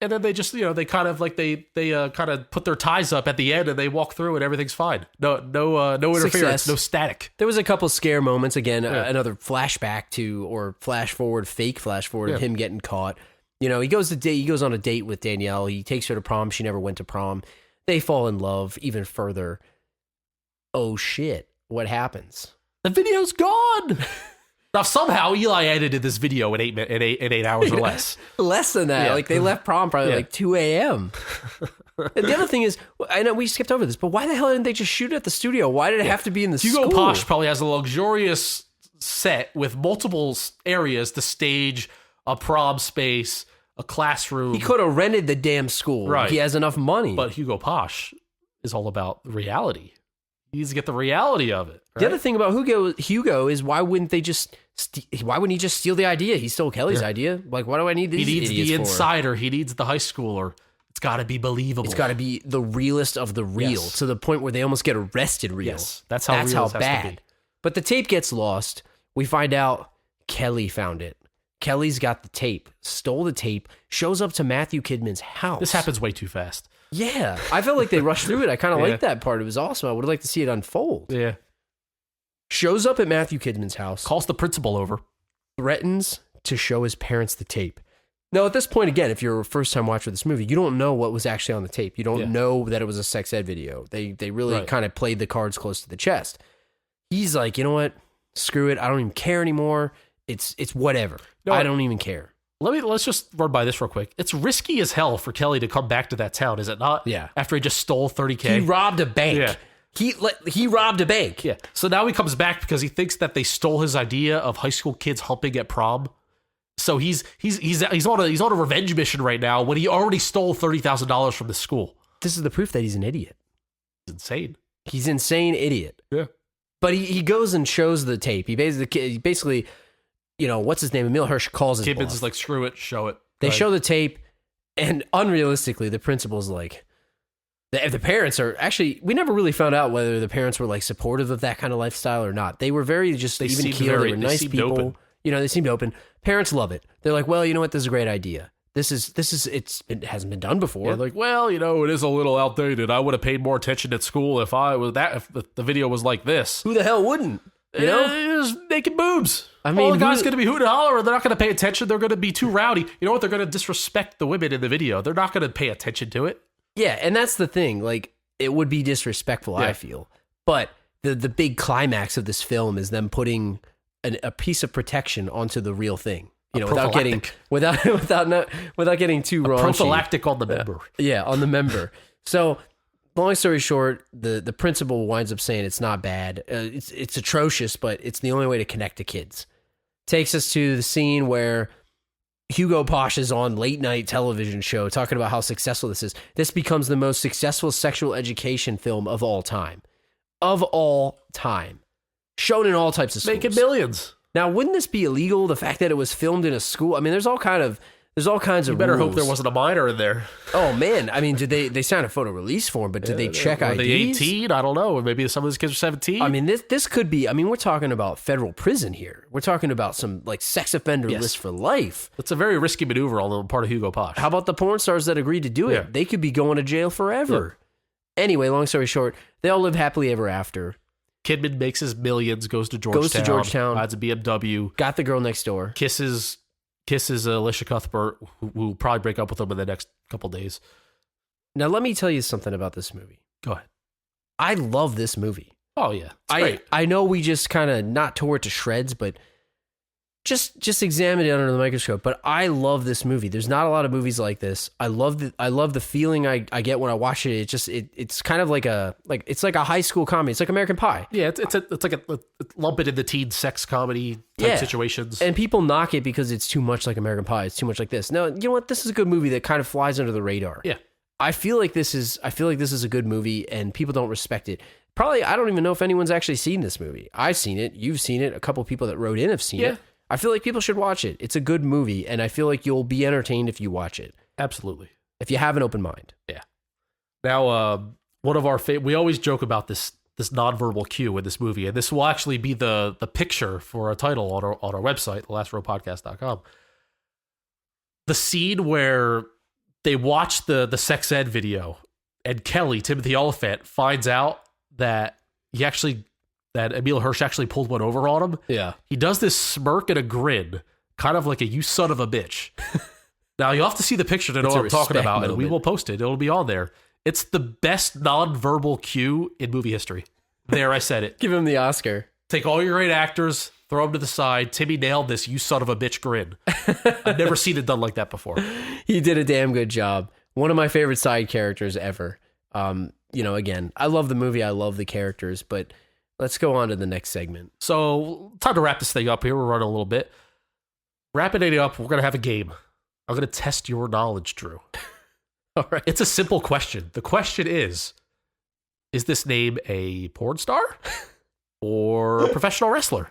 And then they just, they kind of like they kind of put their ties up at the end and they walk through and everything's fine. No interference, Success. no static. There was a couple scare moments. Again, another flashback to, or flash forward, fake flash forward of him getting caught. He goes on a date with Danielle. He takes her to prom. She never went to prom. They fall in love even further. Oh shit! What happens? The video's gone. Now somehow Eli edited this video in 8 hours or less. Less than that. Yeah. Like they left prom probably like 2 a.m. And the other thing is, I know we skipped over this, but why the hell didn't they just shoot it at the studio? Why did it have to be in the Hugo school? Posh probably has a luxurious set with multiple areas to stage a prom space, a classroom. He could have rented the damn school. Right. He has enough money. But Hugo Posh is all about reality. He needs to get the reality of it. The other thing about Hugo is why wouldn't they just why wouldn't he just steal the idea? He stole Kelly's idea. Like, why do I need these He needs idiots the for? insider. He needs the high schooler. It's got to be believable. It's got to be the realest of the real, Yes. to the point where they almost get arrested real. Yes, that's how real it has to bad. be. But the tape gets lost. We find out Kelly found it. Kelly's got the tape, stole the tape, shows up to Matthew Kidman's house. This happens way too fast. Yeah, I felt like they rushed through it. I kind of liked that part. It was awesome. I would have liked to see it unfold. Yeah. Shows up at Matthew Kidman's house, Calls the principal over. threatens to show his parents the tape. Now, at this point, again, if you're a first-time watcher of this movie, you don't know what was actually on the tape. You don't know that it was a sex ed video. They really kind of played the cards close to the chest. He's like, you know what? Screw it. I don't even care anymore. It's whatever. No, I don't even care. Let's just run by this real quick. It's risky as hell for Kelly to come back to that town, is it not? Yeah. After he just stole $30K. He robbed a bank. Yeah. He robbed a bank. Yeah. So now he comes back because he thinks that they stole his idea of high school kids humping at prom. So he's on a revenge mission right now when he already stole $30,000 from the school. This is the proof that he's an idiot. It's insane. He's an insane idiot. Yeah. But he goes and shows the tape. He basically, what's his name? Emil Hirsch calls his Kidman's boss. is like, screw it, show it. They Right. show the tape, and unrealistically, the principal's like, the parents are actually, we never really found out whether the parents were like supportive of that kind of lifestyle or not. They were very just even seemed keel. They were they nice seemed people. open. They seemed open. Parents love it. They're like, well, you know what? This is a great idea. It hasn't been done before. Yeah, like, well, it is a little outdated. I would have paid more attention at school if the video was like this. Who the hell wouldn't? Just naked boobs. I mean, all the guys who- going to be hooting and hollering. They're not going to pay attention. They're going to be too rowdy. You know what? They're going to disrespect the women in the video. They're not going to pay attention to it. Yeah, and that's the thing. Like, it would be disrespectful, I feel. But the big climax of this film is them putting a piece of protection onto the real thing. Without getting too raunchy. Prophylactic on the member. Yeah, on the member. So, long story short, the principal winds up saying it's not bad. It's atrocious, but it's the only way to connect to kids. Takes us to the scene where Hugo Posh is on late night television show talking about how successful this is. This becomes the most successful sexual education film of all time. Of all time. Shown in all types of schools. Making millions. Now, wouldn't this be illegal? The fact that it was filmed in a school? I mean, there's all kinds of You better rules. hope there wasn't a minor in there. Oh man, I mean, did they signed a photo release form? But did they check Were IDs? they 18? I don't know. Maybe some of these kids are 17. I mean, this could be. I mean, we're talking about federal prison here. We're talking about some like sex offender Yes. list for life. It's a very risky maneuver on the part of Hugo Posh. How about the porn stars that agreed to do it? Yeah. They could be going to jail forever. Anyway, long story short, they all live happily ever after. Kidman makes his millions, goes to Georgetown. Rides a BMW. Got the girl next door. Kisses Alicia Cuthbert, who will probably break up with him in the next couple days. Now, let me tell you something about this movie. Go ahead. I love this movie. Oh, yeah. It's great. I know we just kind of not tore it to shreds, but just examine it under the microscope. But I love this movie. There's not a lot of movies like this. I love the feeling I get when I watch it. It's kind of like a high school comedy. It's like American Pie. Yeah, it's like a lump it in the teen sex comedy type situations. And people knock it because it's too much like American Pie. It's too much like this. No, you know what? This is a good movie that kind of flies under the radar. Yeah. I feel like this is a good movie and people don't respect it. Probably, I don't even know if anyone's actually seen this movie. I've seen it. You've seen it. A couple people that wrote in have seen it. I feel like people should watch it. It's a good movie, and I feel like you'll be entertained if you watch it. Absolutely. If you have an open mind. Yeah. Now, one of our we always joke about this nonverbal cue in this movie, and this will actually be the picture for a title on our website, thelastrowpodcast.com. The scene where they watch the sex ed video, and Kelly, Timothy Oliphant, finds out that that Emil Hirsch actually pulled one over on him. Yeah. He does this smirk and a grin, kind of like a "you son of a bitch." Now, you'll have to see the picture to know It's a what I'm talking respect about, and we moment. will post it. It'll be on there. It's the best nonverbal cue in movie history. There, I said it. Give him the Oscar. Take all your great actors, throw them to the side. Timmy nailed this "you son of a bitch" grin. I've never seen it done like that before. He did a damn good job. One of my favorite side characters ever. Again, I love the movie. I love the characters, but let's go on to the next segment. So, time to wrap this thing up here. We're running a little bit. Wrapping it up, we're going to have a game. I'm going to test your knowledge, Drew. All right. It's a simple question. The question is this name a porn star or a professional wrestler?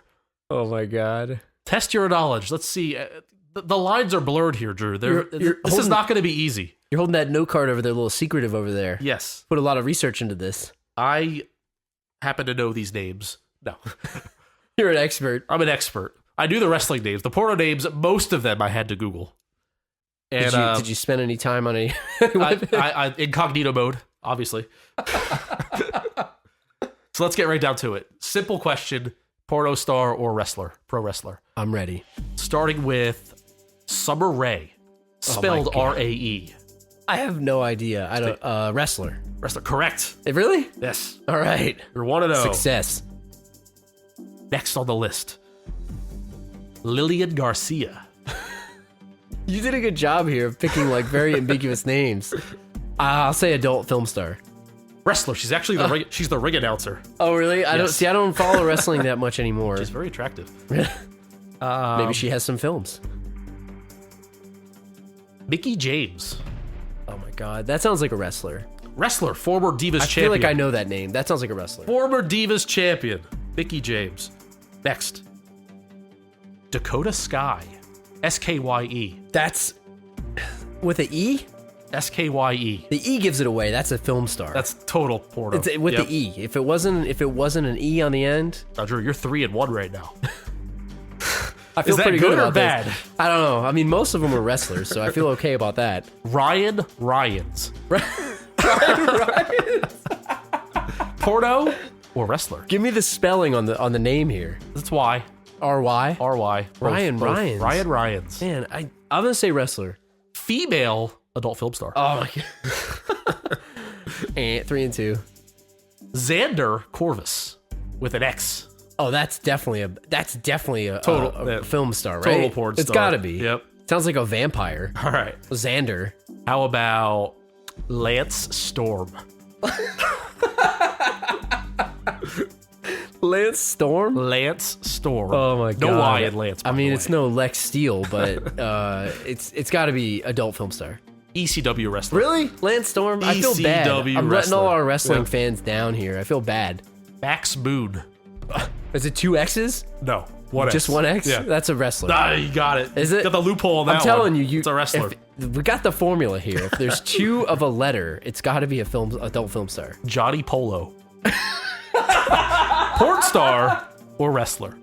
Oh my God. Test your knowledge. Let's see. The lines are blurred here, Drew. This is holding- not going to be easy. You're holding that note card over there, a little secretive over there. Yes. Put a lot of research into this. I happen to know these names. No. You're an expert. I'm an expert. I knew the wrestling names. The porno names, most of them I had to Google. And Did you spend any time on any? I incognito mode, obviously. So let's get right down to it. Simple question: porno star or wrestler? Pro wrestler. I'm ready. Starting with Summer Rae, spelled God. Rae. I have no idea. I don't. Wrestler. Wrestler, correct. Really? Yes, All right. you're 1-0. Success. Next on the list, Lillian Garcia. You did a good job here of picking like very ambiguous names. I'll say adult film star. Wrestler. She's actually she's the ring announcer. Oh really? I Yes. don't follow wrestling that much anymore. She's very attractive. Maybe she has some films. Mickey James, Oh my God, that sounds like a wrestler. wrestler, former Divas I champion. feel like I know that name. That sounds like a wrestler. Former Divas champion, Mickey James. Next, Dakota Skye, Skye, That's with an E. Skye. The E gives it away. That's a film star. That's total porno. It's with Yep. the E. If it wasn't an E on the end, Now, Drew, you're 3-1 right now. I feel that pretty good good or about bad? this. I don't know. I mean, most of them are wrestlers, so I feel okay about that. Ryan Ryans, porno or wrestler? Give me the spelling on the name here. That's why. R-Y? RY. Ryan Ryans. Ryan Ryans. Man, I'm gonna say wrestler. Female adult film star. Oh my God. And 3 and 2. Xander Corvus with an X. Oh, that's definitely a Total- a yeah. film star, right? Total porn It's star. gotta be. Yep. Sounds like a vampire. All right. Xander. How about Lance Storm? Lance Storm? Lance Storm. Oh my God. No Y in Lance. I mean, it's no Lex Steele, but it's got to be adult film star. ECW wrestler. Really? Lance Storm? I feel bad. ECW I'm letting all wrestler. our wrestling Yep. fans down here. I feel bad. Max Moon. Is it 2 X's? No. One Just X. 1 X? Yeah. that's a wrestler. Ah, you got it. Is it? Got the loophole on that I'm telling one. you, It's a wrestler. We got the formula here. If there's 2 of a letter, it's got to be adult film star. Johnny Polo. Porn star or wrestler?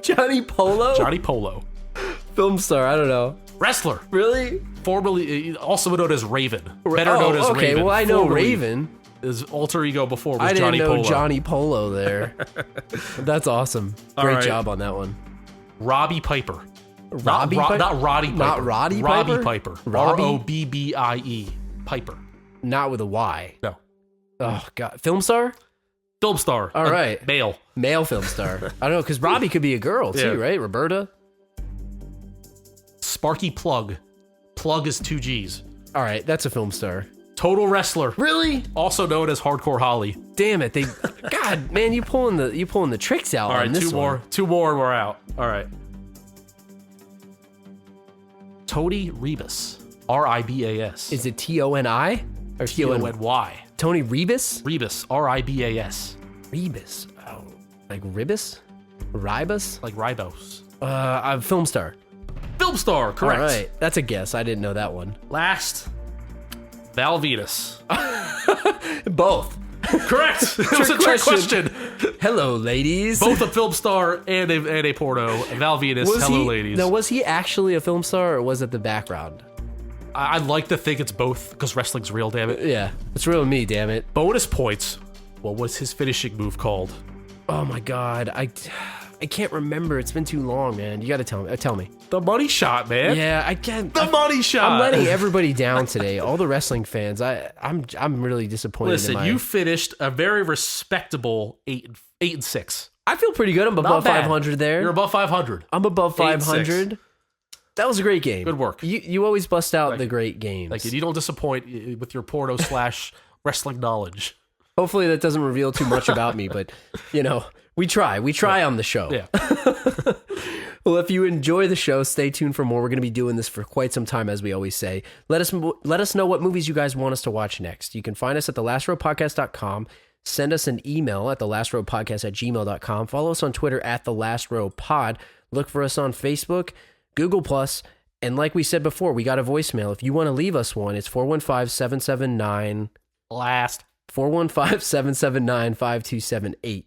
Johnny Polo? Johnny Polo. Film star. I don't know. Wrestler. Really? Formerly, also known as Raven. Better known as okay. Raven. Well, I know Formerly, Raven. His alter ego before was I didn't Johnny know Polo. Johnny Polo there. That's awesome. All Great right. job on that one. Robbie Piper. Robbie not, Piper? not Roddy Piper. Not Roddy Robbie Piper? Piper. Robbie? Robbie Piper. Not with a Y. No. Oh God. Film star? Film star. All right. Male. Male film star. I don't know, because Robbie could be a girl too, Yeah. right? Roberta. Sparky Plug. Plug is 2 G's. All right, that's a film star. Total wrestler. Really? Also known as Hardcore Holly. Damn it! They, God, man, you pulling the tricks out All on right, this 2 one. more. 2 more and we're out. All right. Tony Rebus. Ribas. Is it Toni or Tony? Tony Tony Rebus? Rebus. Ribas. Rebus. Oh, like Ribus? Ribus? Like Ribos. I'm film star. Film star. Correct. All right, that's a guess. I didn't know that one. Last. Val Venus. Both. Correct. It was a trick question. Hello, ladies. Both a film star and a porno. Val Venus, hello, ladies. Now, was he actually a film star, or was it the background? I'd like to think it's both, because wrestling's real, damn it. Yeah, it's real me, damn it. Bonus points. What was his finishing move called? Oh my god, I can't remember. It's been too long, man. You got to tell me. Tell me. The money shot, man. Yeah, I can't. The money shot. I'm letting everybody down today. All the wrestling fans. I'm really disappointed. Listen, you finished a very respectable 8-6. I feel pretty good. I'm above 500 there. You're above 500. I'm above 500. That was a great game. Good work. You always bust out the great games. Like, you don't disappoint with your porno / wrestling knowledge. Hopefully that doesn't reveal too much about me, but we try on the show. Yeah. Well, if you enjoy the show, stay tuned for more. We're going to be doing this for quite some time, as we always say. Let us know what movies you guys want us to watch next. You can find us at thelastrowpodcast.com. Send us an email at thelastrowpodcast@gmail.com. Follow us on Twitter at thelastRowPod. Look for us on Facebook, Google+, and like we said before, we got a voicemail. If you want to leave us one, it's 415-779... Last. 415-779-5278.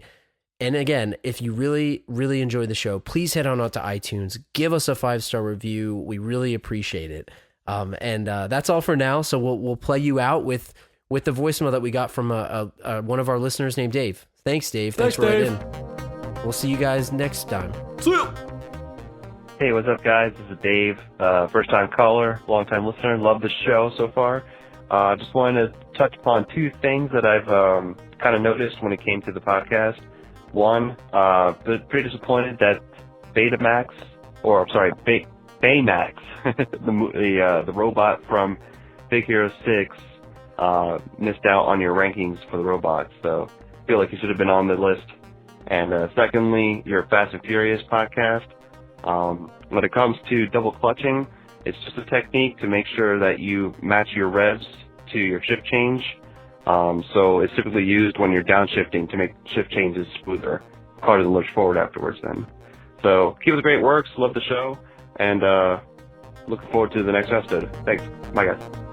And again, if you really, really enjoy the show, please head on out to iTunes. Give us a 5-star review. We really appreciate it. And that's all for now. So we'll play you out with the voicemail that we got from one of our listeners named Dave. Thanks, Dave. Thanks for writing in. We'll see you guys next time. See ya. Hey, what's up, guys? This is Dave, first-time caller, long-time listener. Love the show so far. Just wanted to touch upon two things that I've kind of noticed when it came to the podcast. One, pretty disappointed that Baymax, the robot from Big Hero 6, missed out on your rankings for the robots. So I feel like you should have been on the list. And secondly, your Fast and Furious podcast. When it comes to double clutching, it's just a technique to make sure that you match your revs to your shift change. So it's typically used when you're downshifting to make shift changes smoother. Car doesn't lurch forward afterwards then. So keep up the great works. Love the show. And looking forward to the next episode. Thanks. Bye, guys.